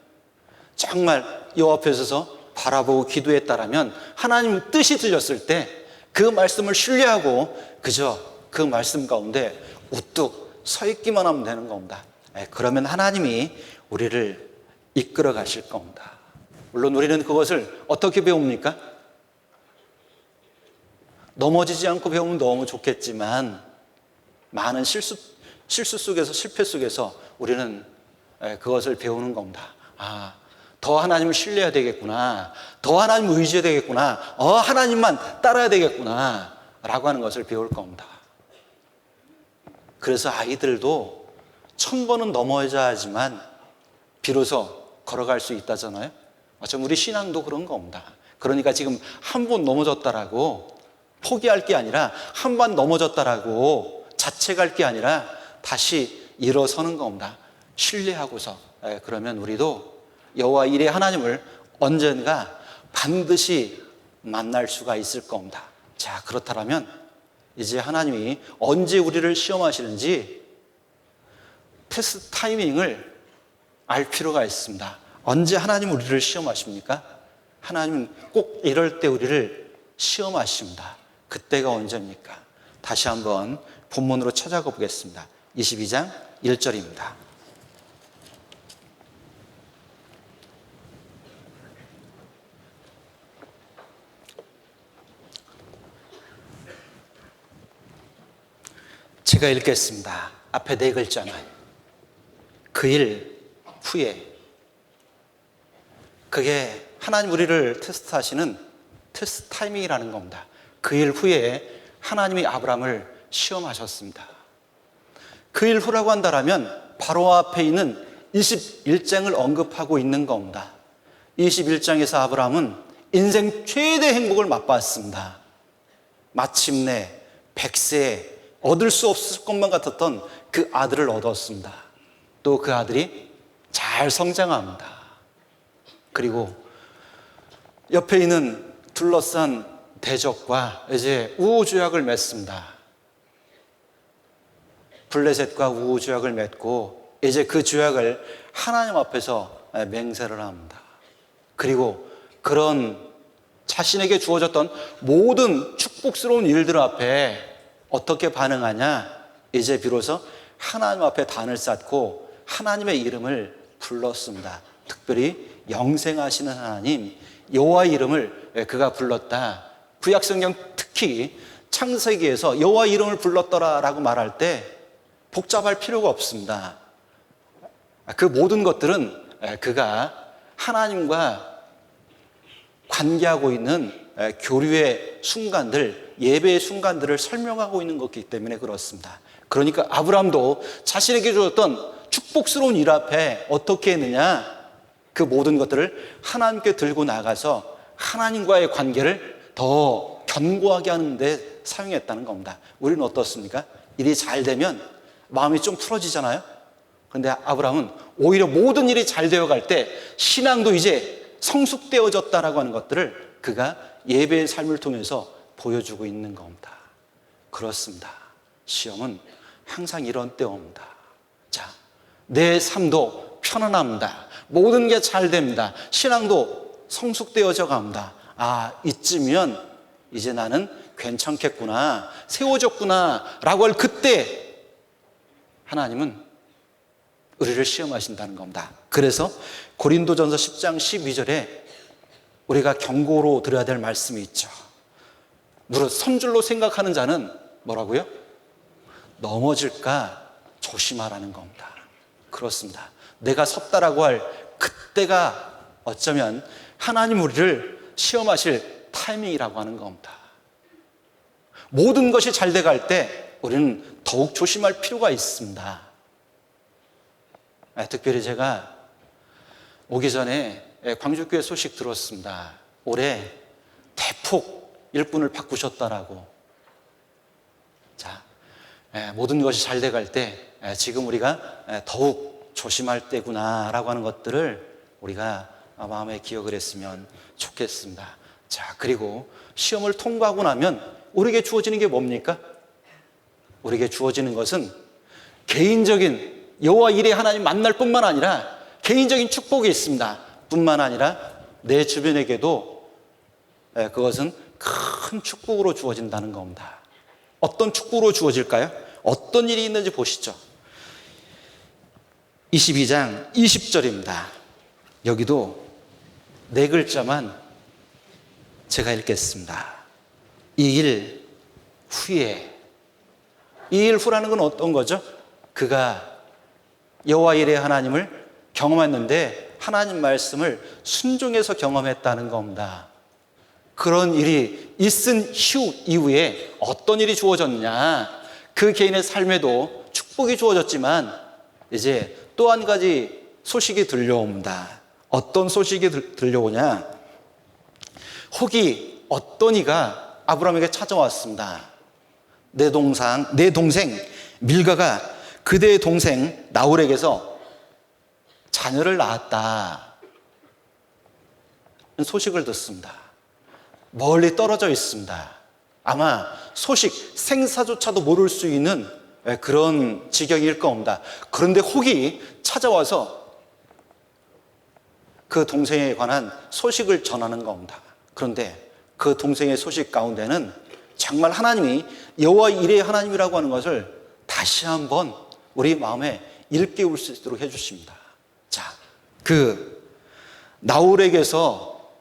정말 여호와 앞에 서서 바라보고 기도했다라면 하나님 뜻이 들렸을 때 그 말씀을 신뢰하고 그저 그 말씀 가운데 우뚝 서 있기만 하면 되는 겁니다. 그러면 하나님이 우리를 이끌어 가실 겁니다. 물론 우리는 그것을 어떻게 배웁니까? 넘어지지 않고 배우면 너무 좋겠지만 많은 실수 속에서, 실패 속에서 우리는 그것을 배우는 겁니다. 더 하나님을 신뢰해야 되겠구나, 더 하나님을 의지해야 되겠구나, 하나님만 따라야 되겠구나 라고 하는 것을 배울 겁니다. 그래서 아이들도 1000번은 넘어져야 하지만 비로소 걸어갈 수 있다잖아요. 마침 우리 신앙도 그런 겁니다. 그러니까 지금 한 번 넘어졌다라고 포기할 게 아니라, 한 번 넘어졌다라고 자책할 게 아니라 다시 일어서는 겁니다. 신뢰하고서. 그러면 우리도 여호와 이레 하나님을 언젠가 반드시 만날 수가 있을 겁니다. 자, 그렇다면 이제 하나님이 언제 우리를 시험하시는지 테스트 타이밍을 알 필요가 있습니다. 언제 하나님 우리를 시험하십니까? 하나님은 꼭 이럴 때 우리를 시험하십니다. 그때가 언제입니까? 다시 한번 본문으로 찾아가 보겠습니다. 22장 1절입니다. 제가 읽겠습니다. 앞에 4글자는 그 일 후에. 그게 하나님 우리를 테스트하시는 테스트 타이밍이라는 겁니다. 그 일 후에 하나님이 아브라함을 시험하셨습니다. 그 일 후라고 한다면 바로 앞에 있는 21장을 언급하고 있는 겁니다. 21장에서 아브라함은 인생 최대 행복을 맛봤습니다. 마침내 100세에 얻을 수 없을 것만 같았던 그 아들을 얻었습니다. 또 그 아들이 잘 성장합니다. 그리고 옆에 있는 둘러싼 대적과 이제 우호조약을 맺습니다. 블레셋과 우호조약을 맺고 이제 그 조약을 하나님 앞에서 맹세를 합니다. 그리고 그런 자신에게 주어졌던 모든 축복스러운 일들 앞에 어떻게 반응하냐? 이제 비로소 하나님 앞에 단을 쌓고 하나님의 이름을 불렀습니다. 특별히 영생하시는 하나님 여호와의 이름을 그가 불렀다. 구약성경 특히 창세기에서 여호와의 이름을 불렀더라라고 말할 때 복잡할 필요가 없습니다. 그 모든 것들은 그가 하나님과 관계하고 있는 교류의 순간들, 예배의 순간들을 설명하고 있는 것이기 때문에 그렇습니다. 그러니까 아브라함도 자신에게 주었던 축복스러운 일 앞에 어떻게 했느냐? 그 모든 것들을 하나님께 들고 나가서 하나님과의 관계를 더 견고하게 하는 데 사용했다는 겁니다. 우리는 어떻습니까? 일이 잘 되면 마음이 좀 풀어지잖아요. 그런데 아브라함은 오히려 모든 일이 잘 되어갈 때 신앙도 이제 성숙되어졌다라고 하는 것들을 그가 예배의 삶을 통해서 보여주고 있는 겁니다. 그렇습니다. 시험은 항상 이런 때 옵니다. 자, 내 삶도 편안합니다. 모든 게 잘 됩니다. 신앙도 성숙되어져 갑니다. 이쯤이면 이제 나는 괜찮겠구나, 세워졌구나 라고 할 그때 하나님은 우리를 시험하신다는 겁니다. 그래서 고린도전서 10장 12절에 우리가 경고로 들어야 될 말씀이 있죠. 무릇 선줄로 생각하는 자는 뭐라고요? 넘어질까 조심하라는 겁니다. 그렇습니다. 내가 섰다라고 할 그때가 어쩌면 하나님 우리를 시험하실 타이밍이라고 하는 겁니다. 모든 것이 잘 돼갈 때 우리는 더욱 조심할 필요가 있습니다. 특별히 제가 오기 전에 광주교회 소식 들었습니다. 올해 대폭 일꾼을 바꾸셨다라고. 자, 모든 것이 잘 돼갈 때 지금 우리가 더욱 조심할 때구나라고 하는 것들을 우리가 마음에 기억을 했으면 좋겠습니다. 자, 그리고 시험을 통과하고 나면 우리에게 주어지는 게 뭡니까? 우리에게 주어지는 것은 개인적인 여호와 이레 하나님 만날 뿐만 아니라 개인적인 축복이 있습니다. 뿐만 아니라 내 주변에게도 그것은 큰 축복으로 주어진다는 겁니다. 어떤 축복으로 주어질까요? 어떤 일이 있는지 보시죠. 22장 20절입니다. 여기도 네 글자만 제가 읽겠습니다. 이 일 후에. 이 일 후라는 건 어떤 거죠? 그가 여호와 이레 하나님을 경험했는데 하나님 말씀을 순종해서 경험했다는 겁니다. 그런 일이 있은 이후에 어떤 일이 주어졌냐? 그 개인의 삶에도 축복이 주어졌지만 이제 또 한 가지 소식이 들려옵니다. 어떤 소식이 들려오냐? 혹이 어떤 이가 아브라함에게 찾아왔습니다. 내 동생 밀가가 그대의 동생 나홀에게서 자녀를 낳았다. 소식을 듣습니다. 멀리 떨어져 있습니다. 아마 소식, 생사조차도 모를 수 있는 그런 지경일 겁니다. 그런데 혹이 찾아와서 그 동생에 관한 소식을 전하는 겁니다. 그런데 그 동생의 소식 가운데는 정말 하나님이 여호와 이레 하나님이라고 하는 것을 다시 한번 우리 마음에 일깨울 수 있도록 해주십니다. 자, 그 나홀에게서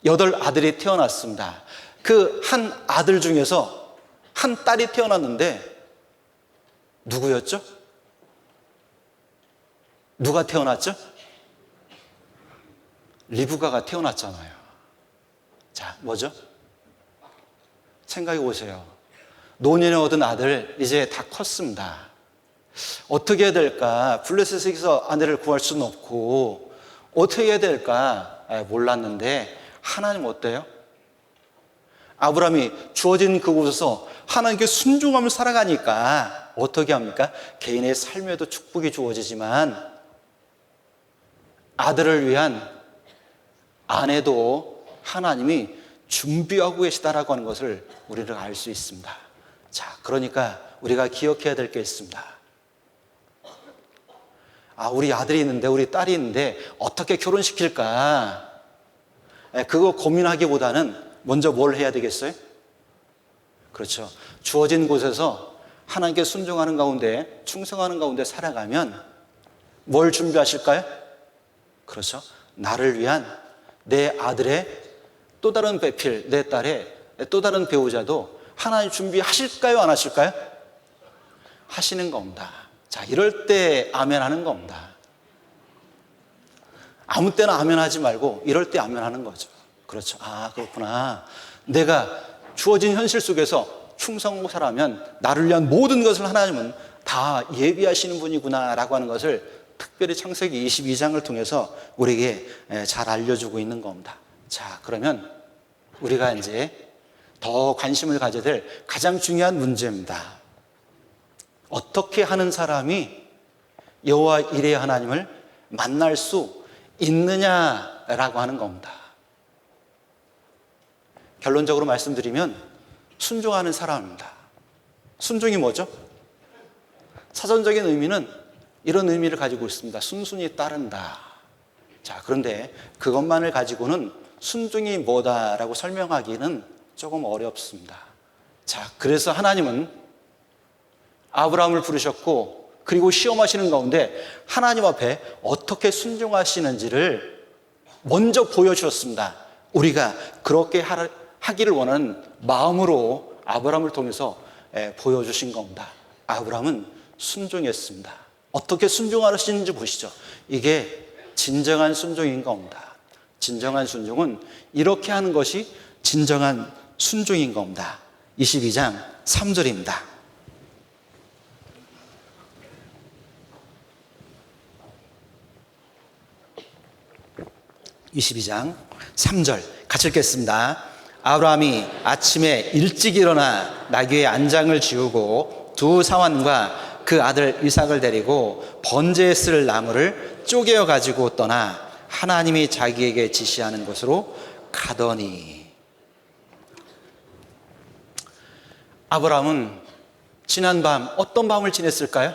8 아들이 태어났습니다. 그 한 아들 중에서 한 딸이 태어났는데 누구였죠? 누가 태어났죠? 리브가가 태어났잖아요. 자, 뭐죠? 생각해 보세요. 노년에 얻은 아들 이제 다 컸습니다. 어떻게 해야 될까? 블레셋에서 아내를 구할 수는 없고 어떻게 해야 될까? 몰랐는데 하나님 어때요? 아브라함이 주어진 그곳에서 하나님께 순종하며 살아가니까 어떻게 합니까? 개인의 삶에도 축복이 주어지지만 아들을 위한 아내도 하나님이 준비하고 계시다라고 하는 것을 우리는 알 수 있습니다. 자, 그러니까 우리가 기억해야 될 게 있습니다. 우리 아들이 있는데 우리 딸이 있는데 어떻게 결혼시킬까? 그거 고민하기보다는 먼저 뭘 해야 되겠어요? 그렇죠. 주어진 곳에서 하나님께 순종하는 가운데 충성하는 가운데 살아가면 뭘 준비하실까요? 그렇죠. 나를 위한 내 아들의 또 다른 배필, 내 딸의 또 다른 배우자도 하나님 준비하실까요? 안 하실까요? 하시는 겁니다. 자, 이럴 때 아멘 하는 겁니다. 아무 때나 아멘 하지 말고 이럴 때 아멘 하는 거죠. 그렇죠. 그렇구나. 내가 주어진 현실 속에서 충성하고 살아면 나를 위한 모든 것을 하나님은 다 예비하시는 분이구나 라고 하는 것을 특별히 창세기 22장을 통해서 우리에게 잘 알려주고 있는 겁니다. 자, 그러면 우리가 이제 더 관심을 가져야 될 가장 중요한 문제입니다. 어떻게 하는 사람이 여호와 이레 하나님을 만날 수 있느냐라고 하는 겁니다. 결론적으로 말씀드리면 순종하는 사람입니다. 순종이 뭐죠? 사전적인 의미는 이런 의미를 가지고 있습니다. 순순히 따른다. 자, 그런데 그것만을 가지고는 순종이 뭐다라고 설명하기는 조금 어렵습니다. 자, 그래서 하나님은 아브라함을 부르셨고 그리고 시험하시는 가운데 하나님 앞에 어떻게 순종하시는지를 먼저 보여주셨습니다. 우리가 그렇게 하기를 원하는 마음으로 아브라함을 통해서 보여주신 겁니다. 아브라함은 순종했습니다. 어떻게 순종하시는지 보시죠. 이게 진정한 순종인 겁니다. 진정한 순종은 이렇게 하는 것이 진정한 순종인 겁니다. 22장 3절입니다. 같이 읽겠습니다. 아브라함이 아침에 일찍 일어나 나귀의 안장을 지우고 두 사환과 그 아들 이삭을 데리고 번제에 쓸 나무를 쪼개어 가지고 떠나 하나님이 자기에게 지시하는 곳으로 가더니. 아브라함은 지난 밤 어떤 밤을 지냈을까요?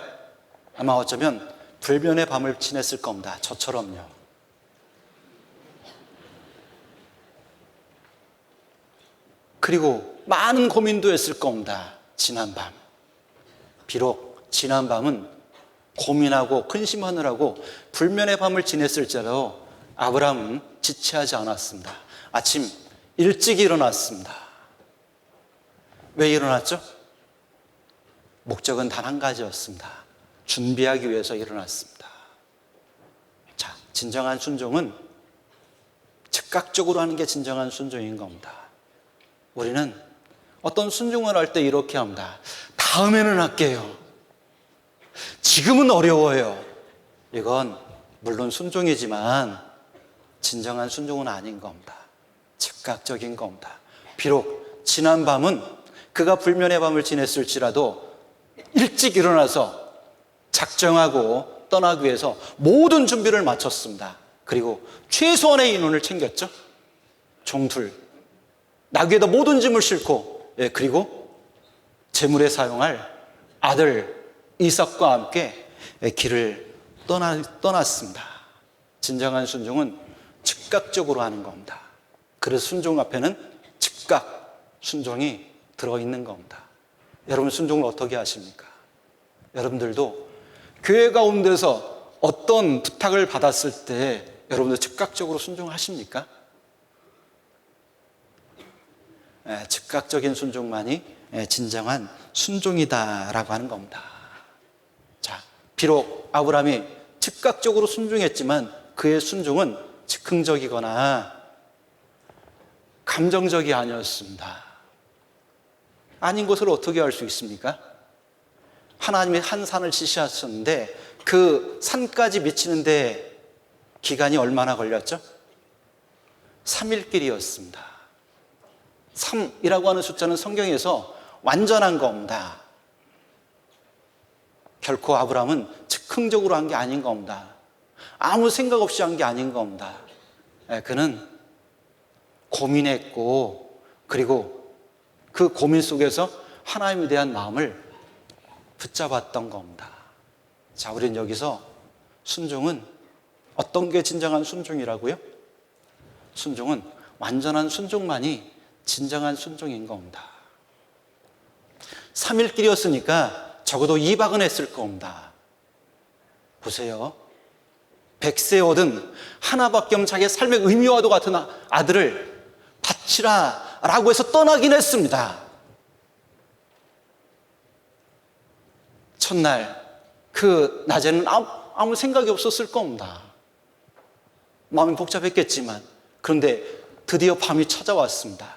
아마 어쩌면 불변의 밤을 지냈을 겁니다. 저처럼요. 그리고 많은 고민도 했을 겁니다. 지난 밤. 비록 지난 밤은 고민하고 근심하느라고 불면의 밤을 지냈을지라도 아브라함은 지체하지 않았습니다. 아침 일찍 일어났습니다. 왜 일어났죠? 목적은 단 한 가지였습니다. 준비하기 위해서 일어났습니다. 자, 진정한 순종은 즉각적으로 하는 게 진정한 순종인 겁니다. 우리는 어떤 순종을 할 때 이렇게 합니다. 다음에는 할게요. 지금은 어려워요. 이건 물론 순종이지만 진정한 순종은 아닌 겁니다. 즉각적인 겁니다. 비록 지난 밤은 그가 불면의 밤을 지냈을지라도 일찍 일어나서 작정하고 떠나기 위해서 모든 준비를 마쳤습니다. 그리고 최소한의 인원을 챙겼죠. 종들, 나귀에다 모든 짐을 싣고, 그리고 제물에 사용할 아들 이삭과 함께 길을 떠났습니다. 진정한 순종은 즉각적으로 하는 겁니다. 그래서 순종 앞에는 즉각 순종이 들어있는 겁니다. 여러분 순종을 어떻게 하십니까? 여러분들도 교회 가운데서 어떤 부탁을 받았을 때 여러분들 즉각적으로 순종하십니까? 즉각적인 순종만이 진정한 순종이다라고 하는 겁니다. 자, 비록 아브라함이 즉각적으로 순종했지만 그의 순종은 즉흥적이거나 감정적이 아니었습니다. 아닌 것을 어떻게 알 수 있습니까? 하나님이 한 산을 지시하셨는데 그 산까지 미치는데 기간이 얼마나 걸렸죠? 3일길이었습니다. 3이라고 하는 숫자는 성경에서 완전한 겁니다. 결코 아브라함은 즉흥적으로 한 게 아닌 겁니다. 아무 생각 없이 한 게 아닌 겁니다. 그는 고민했고 그리고 그 고민 속에서 하나님에 대한 마음을 붙잡았던 겁니다. 자, 우리는 여기서 순종은 어떤 게 진정한 순종이라고요? 순종은 완전한 순종만이 진정한 순종인 겁니다. 3일 길이었으니까 적어도 2박은 했을 겁니다. 보세요. 100세 얻은 하나밖에 없는 자기의 삶의 의미와도 같은 아들을 바치라 라고 해서 떠나긴 했습니다. 첫날 그 낮에는 아무 생각이 없었을 겁니다. 마음이 복잡했겠지만 그런데 드디어 밤이 찾아왔습니다.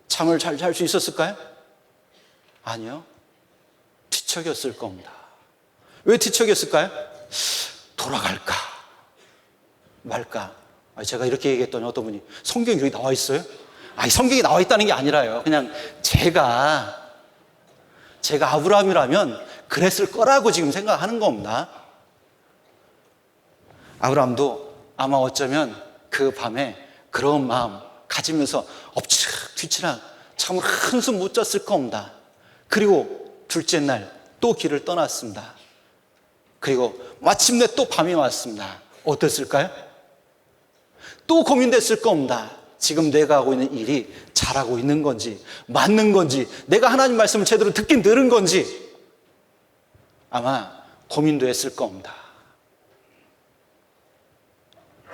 잠을 잘 잘 수 있었을까요? 아니요. 뒤척였을 겁니다. 왜 뒤척였을까요? 돌아갈까 말까. 제가 이렇게 얘기했더니 어떤 분이 성경이 여기 나와 있어요? 성경이 나와 있다는 게 아니라요. 그냥 제가 아브라함이라면 그랬을 거라고 지금 생각하는 겁니다. 아브라함도 아마 어쩌면 그 밤에 그런 마음 가지면서 엎치락 뒤치락 참으로 한숨 못 잤을 겁니다. 그리고 둘째 날 또 길을 떠났습니다. 그리고 마침내 또 밤이 왔습니다. 어땠을까요? 또 고민됐을 겁니다. 지금 내가 하고 있는 일이 잘하고 있는 건지 맞는 건지 내가 하나님 말씀을 제대로 듣긴 들은 건지 아마 고민도 했을 겁니다.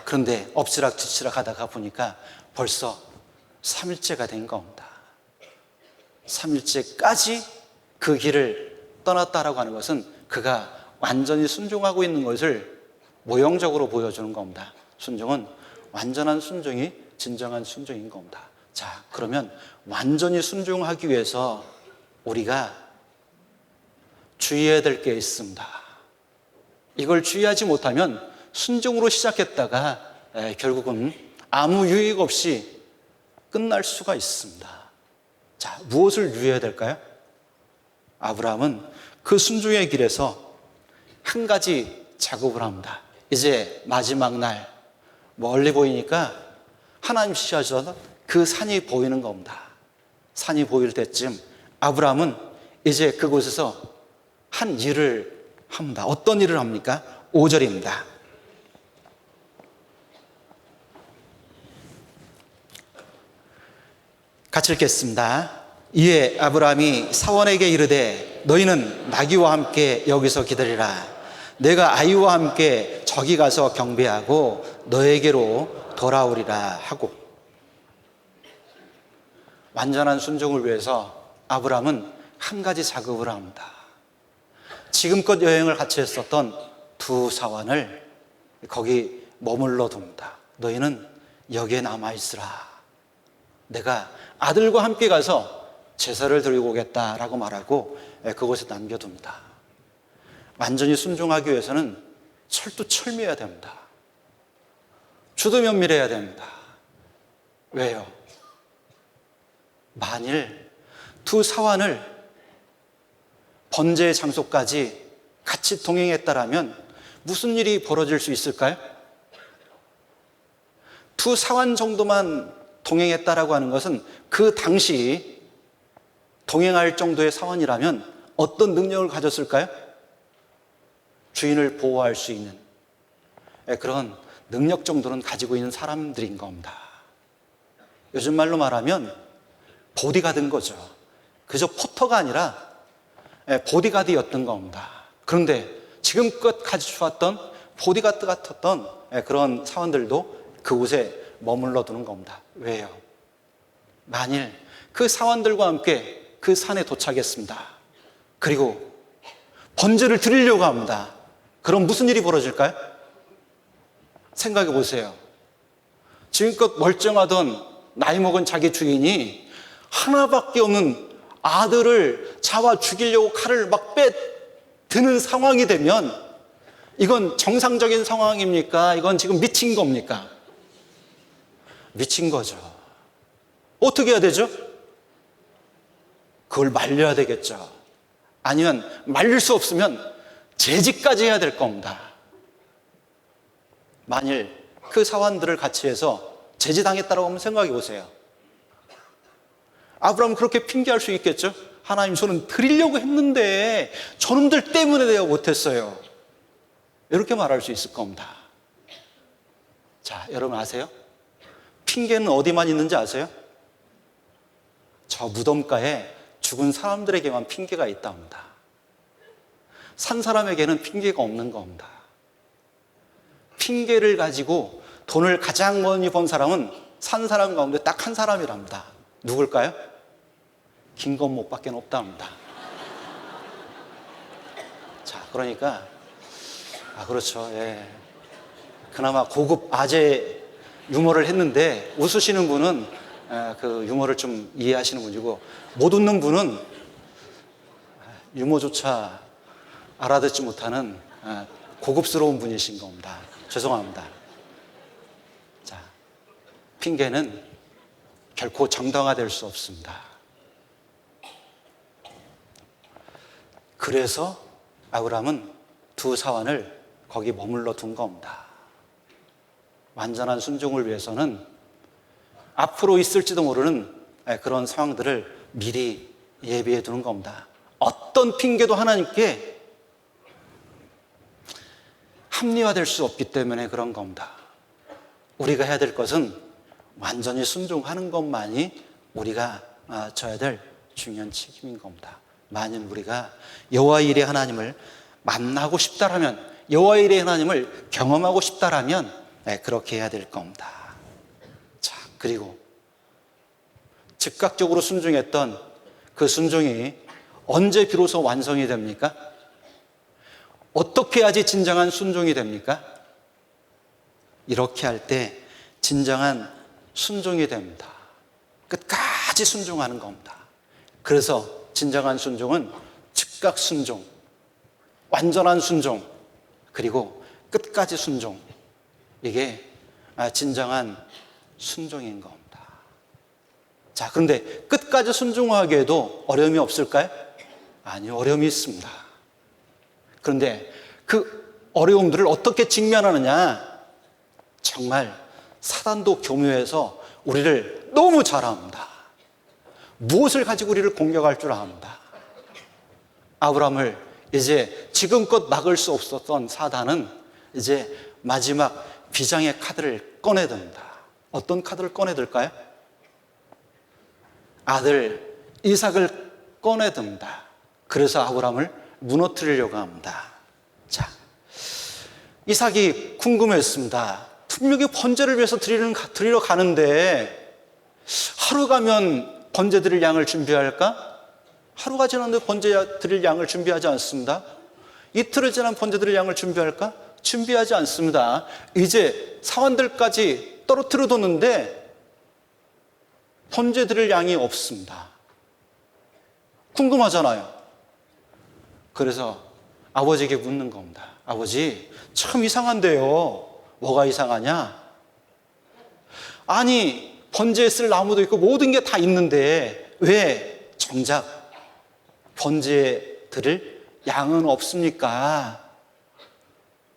그런데 엎치락 뒤치락 하다가 보니까 벌써 3일째가 된 겁니다. 3일째까지 그 길을 떠났다라고 하는 것은 그가 완전히 순종하고 있는 것을 모형적으로 보여주는 겁니다. 순종은 완전한 순종이 진정한 순종인 겁니다. 자, 그러면 완전히 순종하기 위해서 우리가 주의해야 될 게 있습니다. 이걸 주의하지 못하면 순종으로 시작했다가 결국은 아무 유익 없이 끝날 수가 있습니다. 자, 무엇을 유의해야 될까요? 아브라함은 그 순종의 길에서 한 가지 작업을 합니다. 이제 마지막 날 멀리 보이니까 하나님 지시하셔서 그 산이 보이는 겁니다. 산이 보일 때쯤 아브라함은 이제 그곳에서 한 일을 합니다. 어떤 일을 합니까? 5절입니다. 같이 읽겠습니다. 이에 아브라함이 사원에게 이르되 너희는 나귀와 함께 여기서 기다리라. 내가 아이와 함께 저기 가서 경배하고 너에게로 돌아오리라 하고, 완전한 순종을 위해서 아브라함은 한 가지 작업을 합니다. 지금껏 여행을 같이 했었던 두 사환을 거기 머물러 둡니다. 너희는 여기에 남아있으라. 내가 아들과 함께 가서 제사를 드리고 오겠다라고 말하고 그곳에 남겨둡니다. 완전히 순종하기 위해서는 철두철미해야 됩니다. 주도면밀해야 됩니다. 왜요? 만일 두 사환을 번제의 장소까지 같이 동행했다라면 무슨 일이 벌어질 수 있을까요? 두 사환 정도만 동행했다라고 하는 것은 그 당시 동행할 정도의 사환이라면 어떤 능력을 가졌을까요? 주인을 보호할 수 있는 그런 능력 정도는 가지고 있는 사람들인 겁니다. 요즘 말로 말하면 보디가드인 거죠. 그저 포터가 아니라 보디가드였던 겁니다. 그런데 지금껏 가지쳐왔던 보디가드 같았던 그런 사원들도 그곳에 머물러 두는 겁니다. 왜요? 만일 그 사원들과 함께 그 산에 도착했습니다. 그리고 번제를 드리려고 합니다. 그럼 무슨 일이 벌어질까요? 생각해 보세요. 지금껏 멀쩡하던 나이 먹은 자기 주인이 하나밖에 없는 아들을 잡아 죽이려고 칼을 막 빼드는 상황이 되면 이건 정상적인 상황입니까? 이건 지금 미친 겁니까? 미친 거죠. 어떻게 해야 되죠? 그걸 말려야 되겠죠. 아니면 말릴 수 없으면 제지까지 해야 될 겁니다. 만일 그 사환들을 같이 해서 제지당했다고 하면 생각해 보세요. 아브라함은 그렇게 핑계할 수 있겠죠? 하나님, 저는 드리려고 했는데 저놈들 때문에 내가 못했어요. 이렇게 말할 수 있을 겁니다. 자, 여러분 아세요? 핑계는 어디만 있는지 아세요? 저 무덤가에 죽은 사람들에게만 핑계가 있답니다. 산 사람에게는 핑계가 없는 겁니다. 핑계를 가지고 돈을 가장 많이 번 사람은 산 사람 가운데 딱 한 사람이랍니다. 누굴까요? 김건모밖에 없답니다. 자, 그러니까 그렇죠. 예. 그나마 고급 아재 유머를 했는데 웃으시는 분은 그 유머를 좀 이해하시는 분이고, 못 웃는 분은 유머조차 알아듣지 못하는 고급스러운 분이신 겁니다. 죄송합니다. 자, 핑계는 결코 정당화될 수 없습니다. 그래서 아브라함은 두 사환을 거기 머물러 둔 겁니다. 완전한 순종을 위해서는 앞으로 있을지도 모르는 그런 상황들을 미리 예비해 두는 겁니다. 어떤 핑계도 하나님께 합리화될 수 없기 때문에 그런 겁니다. 우리가 해야 될 것은 완전히 순종하는 것만이 우리가 져야 될 중요한 책임인 겁니다. 만일 우리가 여호와 일의 하나님을 만나고 싶다라면, 여호와 일의 하나님을 경험하고 싶다라면 그렇게 해야 될 겁니다. 자, 그리고 즉각적으로 순종했던 그 순종이 언제 비로소 완성이 됩니까? 어떻게 해야지 진정한 순종이 됩니까? 이렇게 할 때 진정한 순종이 됩니다. 끝까지 순종하는 겁니다. 그래서 진정한 순종은 즉각 순종, 완전한 순종, 그리고 끝까지 순종, 이게 진정한 순종인 겁니다. 자, 그런데 끝까지 순종하기에도 어려움이 없을까요? 아니요, 어려움이 있습니다. 그런데 그 어려움들을 어떻게 직면하느냐? 정말 사단도 교묘해서 우리를 너무 잘 압니다. 무엇을 가지고 우리를 공격할 줄 압니다. 아브라함을 이제 지금껏 막을 수 없었던 사단은 이제 마지막 비장의 카드를 꺼내듭니다. 어떤 카드를 꺼내들까요? 아들 이삭을 꺼내듭니다. 그래서 아브라함을 무너뜨리려고 합니다. 자, 이삭이 궁금했습니다. 분명히 번제를 위해서 드리러 가는데 하루 가면 번제 드릴 양을 준비할까? 하루가 지났는데 번제 드릴 양을 준비하지 않습니다. 이틀을 지난 번제 드릴 양을 준비할까? 준비하지 않습니다. 이제 사환들까지 떨어뜨려 뒀는데 번제 드릴 양이 없습니다. 궁금하잖아요. 그래서 아버지에게 묻는 겁니다. 아버지, 참 이상한데요. 뭐가 이상하냐? 아니, 번제에 쓸 나무도 있고 모든 게 다 있는데 왜 정작 번제에 드릴 양은 없습니까?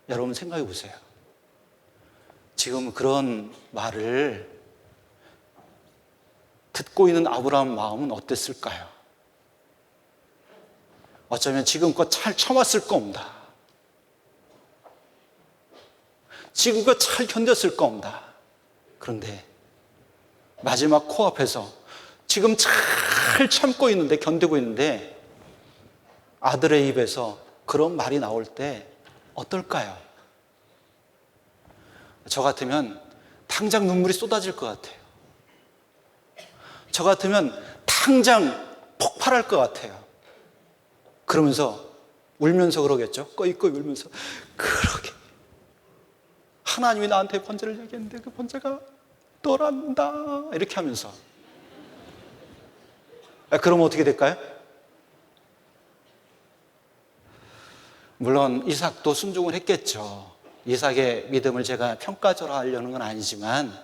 여러분 생각해 보세요. 지금 그런 말을 듣고 있는 아브라함 마음은 어땠을까요? 어쩌면 지금껏 잘 참았을 겁니다. 지금껏 잘 견뎠을 겁니다. 그런데 마지막 코앞에서 지금 잘 참고 있는데, 견디고 있는데 아들의 입에서 그런 말이 나올 때 어떨까요? 저 같으면 당장 눈물이 쏟아질 것 같아요. 저 같으면 당장 폭발할 것 같아요. 그러면서 울면서 그러겠죠. 꺼이꺼이 울면서, 그러게 하나님이 나한테 번제를 얘기했는데 그 번제가 떠난다, 이렇게 하면서. 그러면 어떻게 될까요? 물론 이삭도 순종을 했겠죠. 이삭의 믿음을 제가 평가절하하려는 건 아니지만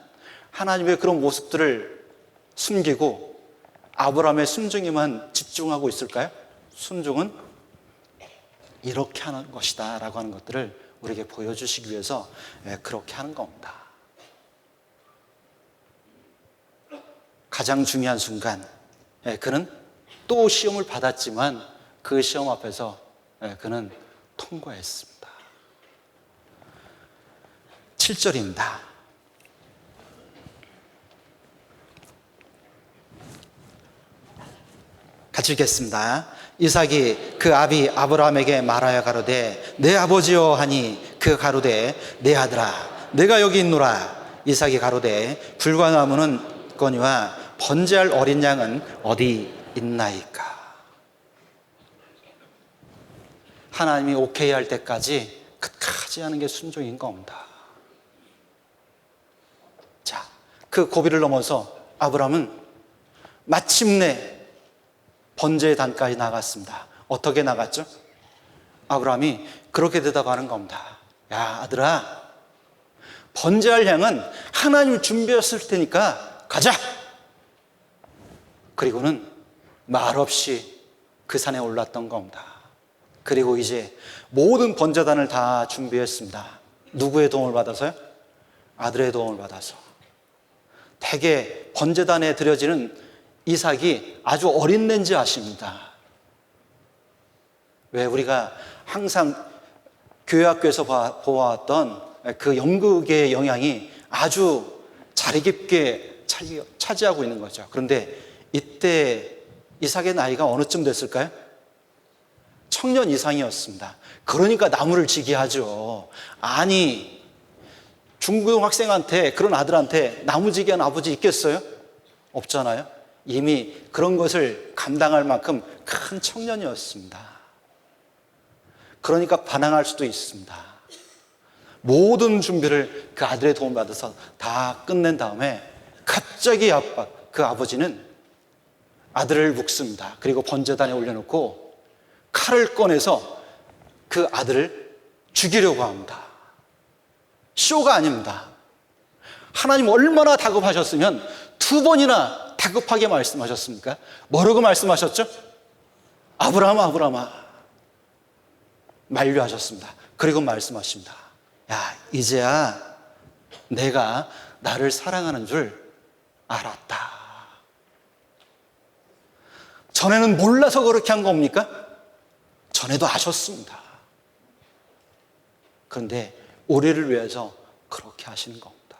하나님의 그런 모습들을 숨기고 아브라함의 순종에만 집중하고 있을까요? 순종은 이렇게 하는 것이다 라고 하는 것들을 우리에게 보여주시기 위해서 그렇게 하는 겁니다. 가장 중요한 순간, 그는 또 시험을 받았지만 그 시험 앞에서 그는 통과했습니다. 7절입니다. 같이 읽겠습니다. 이삭이 그 아비 아브라함에게 말하여 가로되 내 아버지여 하니 그 가로되 내 아들아 내가 여기 있노라. 이삭이 가로되 불과 나무는 거니와 번제할 어린 양은 어디 있나이까. 하나님이 오케이 할 때까지 끝까지 하는 게 순종인 겁니다. 자, 그 고비를 넘어서 아브라함은 마침내 번제의 단까지 나갔습니다. 어떻게 나갔죠? 아브라함이 그렇게 대답하는 겁니다. 야, 아들아, 번제할 양은 하나님이 준비했을 테니까 가자. 그리고는 말없이 그 산에 올랐던 겁니다. 그리고 이제 모든 번제단을 다 준비했습니다. 누구의 도움을 받아서요? 아들의 도움을 받아서. 대개 번제단에 드려지는 이삭이 아주 어린 낸지 아십니다. 왜? 우리가 항상 교회 학교에서 보아왔던 그 연극의 영향이 아주 자리 깊게 차지하고 있는 거죠. 그런데 이때 이삭의 나이가 어느 쯤 됐을까요? 청년 이상이었습니다. 그러니까 나무를 지게 하죠. 아니, 중고등학생한테, 그런 아들한테 나무 지게 한 아버지 있겠어요? 없잖아요. 이미 그런 것을 감당할 만큼 큰 청년이었습니다. 그러니까 반항할 수도 있습니다. 모든 준비를 그 아들의 도움을 받아서 다 끝낸 다음에 갑자기 그 아버지는 아들을 묶습니다. 그리고 번제단에 올려놓고 칼을 꺼내서 그 아들을 죽이려고 합니다. 쇼가 아닙니다. 하나님 얼마나 다급하셨으면 2번이나 다급하게 말씀하셨습니까? 뭐라고 말씀하셨죠? 아브라함아, 아브라함아, 만류하셨습니다. 그리고 말씀하십니다. 야, 이제야 내가 나를 사랑하는 줄 알았다. 전에는 몰라서 그렇게 한 겁니까? 전에도 아셨습니다. 그런데 우리를 위해서 그렇게 하시는 겁니다.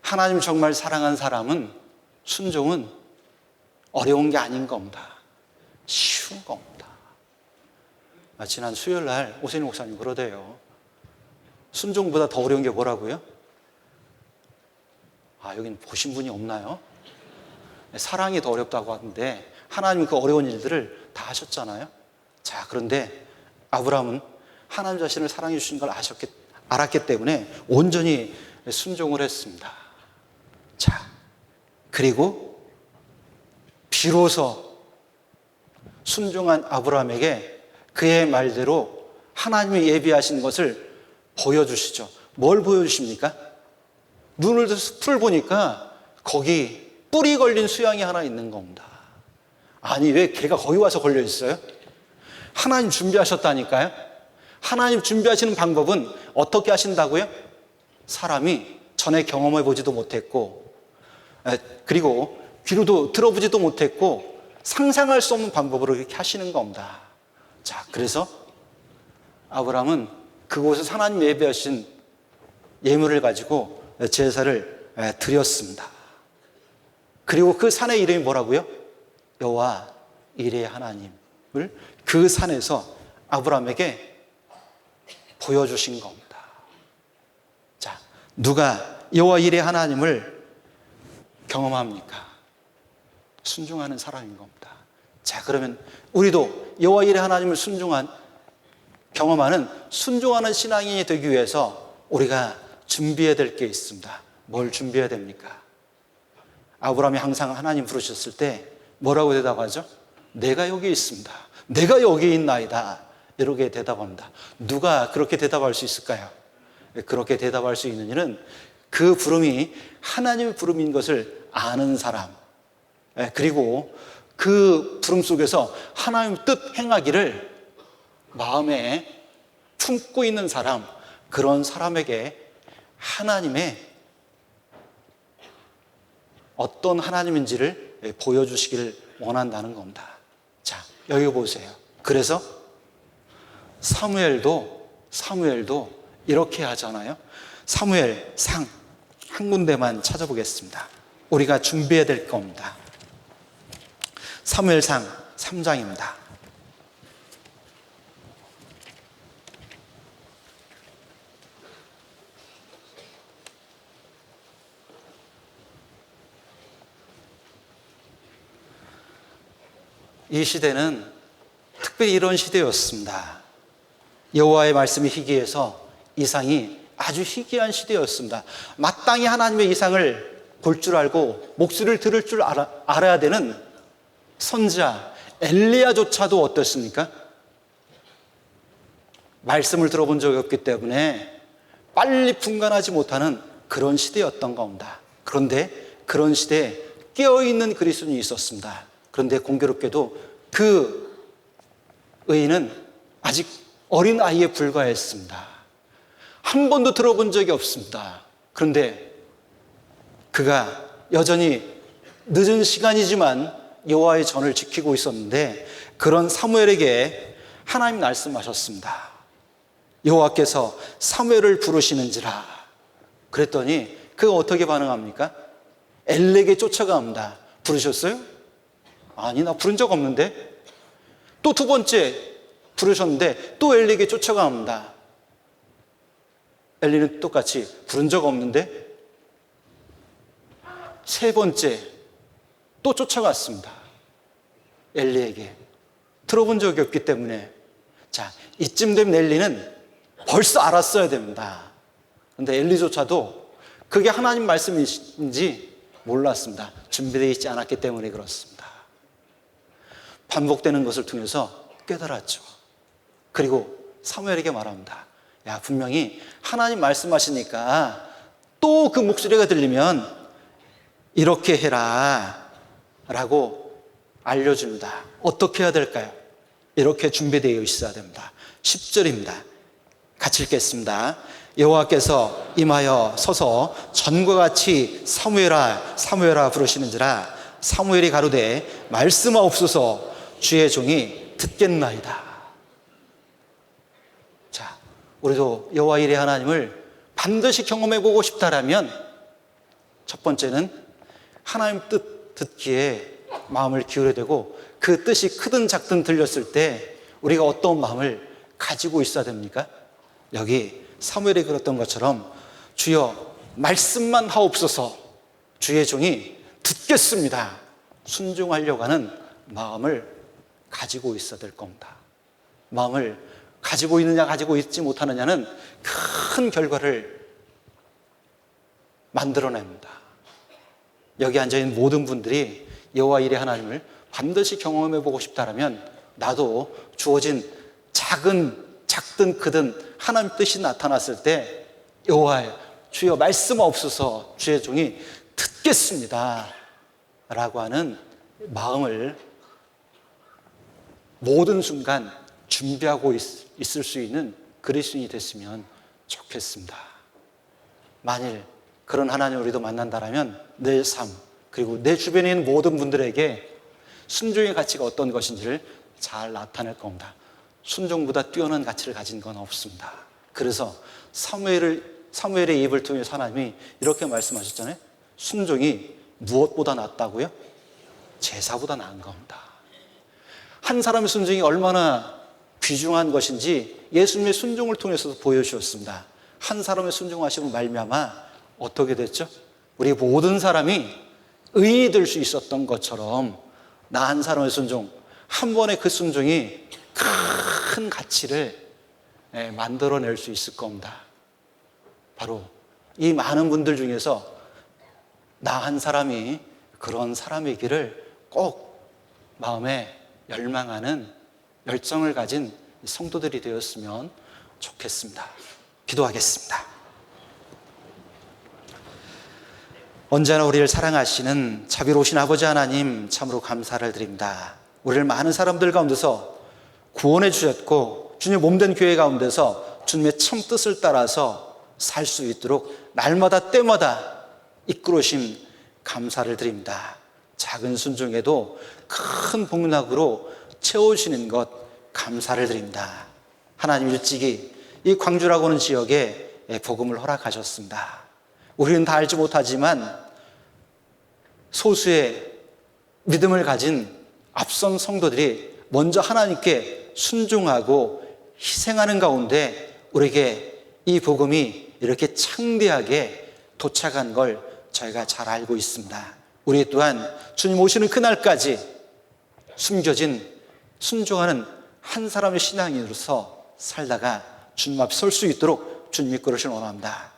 하나님 정말 사랑한 사람은 순종은 어려운 게 아닌 겁니다. 쉬운 겁니다. 지난 수요일 날 오세훈 목사님 그러대요. 순종보다 더 어려운 게 뭐라고요? 여긴 보신 분이 없나요? 사랑이 더 어렵다고 하는데 하나님은 그 어려운 일들을 다 하셨잖아요. 자, 그런데 아브라함은 하나님 자신을 사랑해 주신 걸 알았기 때문에 온전히 순종을 했습니다. 자, 그리고 비로소 순종한 아브라함에게 그의 말대로 하나님이 예비하신 것을 보여주시죠. 뭘 보여주십니까? 눈을 들어서 풀을 보니까 거기 뿔이 걸린 수양이 하나 있는 겁니다. 아니, 왜 개가 거기 와서 걸려 있어요? 하나님 준비하셨다니까요. 하나님 준비하시는 방법은 어떻게 하신다고요? 사람이 전에 경험해 보지도 못했고, 그리고 귀로도 들어보지도 못했고 상상할 수 없는 방법으로 이렇게 하시는 겁니다. 자, 그래서 아브라함은 그곳에서 하나님 예배하신 예물을 가지고 제사를 드렸습니다. 그리고 그 산의 이름이 뭐라고요? 여호와 이레 하나님을 그 산에서 아브라함에게 보여주신 겁니다. 자, 누가 여호와 이레 하나님을 경험합니까? 순종하는 사람인 겁니다. 자, 그러면 우리도 여호와 이레 하나님을 경험하는 순종하는 신앙인이 되기 위해서 우리가 준비해야 될 게 있습니다. 뭘 준비해야 됩니까? 아브라함이 항상 하나님 부르셨을 때 뭐라고 대답하죠? 내가 여기 있습니다. 내가 여기 있나이다. 이렇게 대답합니다. 누가 그렇게 대답할 수 있을까요? 그렇게 대답할 수 있는 이는 그 부름이 하나님의 부름인 것을 아는 사람, 그리고 그 부름 속에서 하나님의 뜻 행하기를 마음에 품고 있는 사람, 그런 사람에게 하나님의 어떤 하나님인지를 보여주시기를 원한다는 겁니다. 자, 여기 보세요. 그래서 사무엘도 이렇게 하잖아요. 사무엘상 한 군데만 찾아보겠습니다. 우리가 준비해야 될 겁니다. 사무엘상 3장입니다. 이 시대는 특별히 이런 시대였습니다. 여호와의 말씀이 희귀해서 이상이 아주 희귀한 시대였습니다. 마땅히 하나님의 이상을 볼 줄 알고 목소리를 들을 줄 알아야 되는 선지자 엘리야조차도 어떻습니까? 말씀을 들어본 적이 없기 때문에 빨리 분간하지 못하는 그런 시대였던 겁니다. 그런데 그런 시대에 깨어있는 그리스도인이 있었습니다. 그런데 공교롭게도 그 의인은 아직 어린 아이에 불과했습니다. 한 번도 들어본 적이 없습니다. 그런데 그가 여전히 늦은 시간이지만 여호와의 전을 지키고 있었는데 그런 사무엘에게 하나님 말씀하셨습니다. 여호와께서 사무엘을 부르시는지라. 그랬더니 그가 어떻게 반응합니까? 엘리에게 쫓아갑니다. 부르셨어요? 아니, 나 부른 적 없는데. 또 두 번째 부르셨는데 또 엘리에게 쫓아갑니다. 엘리는 똑같이 부른 적 없는데. 세 번째 또 쫓아갔습니다. 엘리에게 들어본 적이 없기 때문에. 자, 이쯤 되면 엘리는 벌써 알았어야 됩니다. 그런데 엘리조차도 그게 하나님 말씀인지 몰랐습니다. 준비되어 있지 않았기 때문에 그렇습니다. 반복되는 것을 통해서 깨달았죠. 그리고 사무엘에게 말합니다. 야, 분명히 하나님 말씀하시니까 또 그 목소리가 들리면 이렇게 해라 라고 알려줍니다. 어떻게 해야 될까요? 이렇게 준비되어 있어야 됩니다. 10절입니다. 같이 읽겠습니다. 여호와께서 임하여 서서 전과 같이 사무엘아 사무엘아 부르시는지라. 사무엘이 가로되 말씀하옵소서 주의 종이 듣겠나이다. 자, 우리도 여호와 이레 하나님을 반드시 경험해 보고 싶다라면 첫 번째는 하나님 뜻 듣기에 마음을 기울여야 되고, 그 뜻이 크든 작든 들렸을 때 우리가 어떤 마음을 가지고 있어야 됩니까? 여기 사무엘이 그랬던 것처럼 주여 말씀만 하옵소서, 주의 종이 듣겠습니다, 순종하려고 하는 마음을 가지고 있어야 될 겁니다. 마음을 가지고 있느냐 가지고 있지 못하느냐는 큰 결과를 만들어냅니다. 여기 앉아있는 모든 분들이 여호와 일의 하나님을 반드시 경험해 보고 싶다면, 나도 주어진 작든 크든 하나님 뜻이 나타났을 때 여호와여 주여 말씀 없어서 주의 종이 듣겠습니다 라고 하는 마음을 모든 순간 준비하고 있을 수 있는 그리스도인이 됐으면 좋겠습니다. 만일 그런 하나님 우리도 만난다면 내 삶, 그리고 내 주변에 있는 모든 분들에게 순종의 가치가 어떤 것인지를 잘 나타낼 겁니다. 순종보다 뛰어난 가치를 가진 건 없습니다. 그래서 사무엘의 입을 통해서 하나님이 이렇게 말씀하셨잖아요. 순종이 무엇보다 낫다고요? 제사보다 나은 겁니다. 한 사람의 순종이 얼마나 귀중한 것인지 예수님의 순종을 통해서도 보여주셨습니다. 한 사람의 순종하심으로 말미암아 어떻게 됐죠? 우리 모든 사람이 의인이 될 수 있었던 것처럼 나 한 사람의 순종, 한 번의 그 순종이 큰 가치를 만들어낼 수 있을 겁니다. 바로 이 많은 분들 중에서 나 한 사람이 그런 사람이기를 꼭 마음에 열망하는 열정을 가진 성도들이 되었으면 좋겠습니다. 기도하겠습니다. 언제나 우리를 사랑하시는 자비로우신 아버지 하나님, 참으로 감사를 드립니다. 우리를 많은 사람들 가운데서 구원해 주셨고, 주님 몸된 교회 가운데서 주님의 참 뜻을 따라서 살 수 있도록 날마다 때마다 이끌어주심 감사를 드립니다. 작은 순종에도 큰 복락으로 채워주시는 것 감사를 드립니다. 하나님, 일찍이 이 광주라고 하는 지역에 복음을 허락하셨습니다. 우리는 다 알지 못하지만 소수의 믿음을 가진 앞선 성도들이 먼저 하나님께 순종하고 희생하는 가운데 우리에게 이 복음이 이렇게 창대하게 도착한 걸 저희가 잘 알고 있습니다. 우리 또한 주님 오시는 그날까지 숨겨진 순종하는 한 사람의 신앙인으로서 살다가 주님 앞에 설 수 있도록 주님 이끌으시길 원합니다.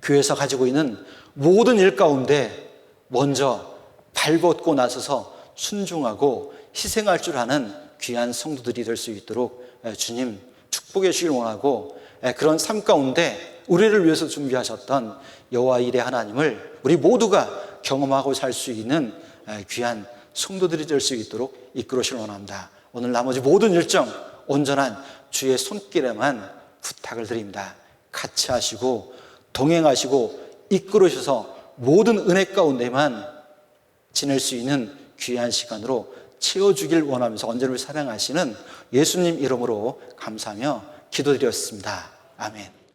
교회에서 가지고 있는 모든 일 가운데 먼저 발벗고 나서서 순종하고 희생할 줄 아는 귀한 성도들이 될 수 있도록 주님 축복해 주시길 원하고, 그런 삶 가운데 우리를 위해서 준비하셨던 여호와 일의 하나님을 우리 모두가 경험하고 살 수 있는 귀한 성도들이 될 수 있도록 이끌어 주시길 원합니다. 오늘 나머지 모든 일정 온전한 주의 손길에만 부탁을 드립니다. 같이 하시고 동행하시고 이끌어 주셔서 모든 은혜 가운데만 지낼 수 있는 귀한 시간으로 채워주길 원하면서 언제나 사랑하시는 예수님 이름으로 감사하며 기도드렸습니다. 아멘.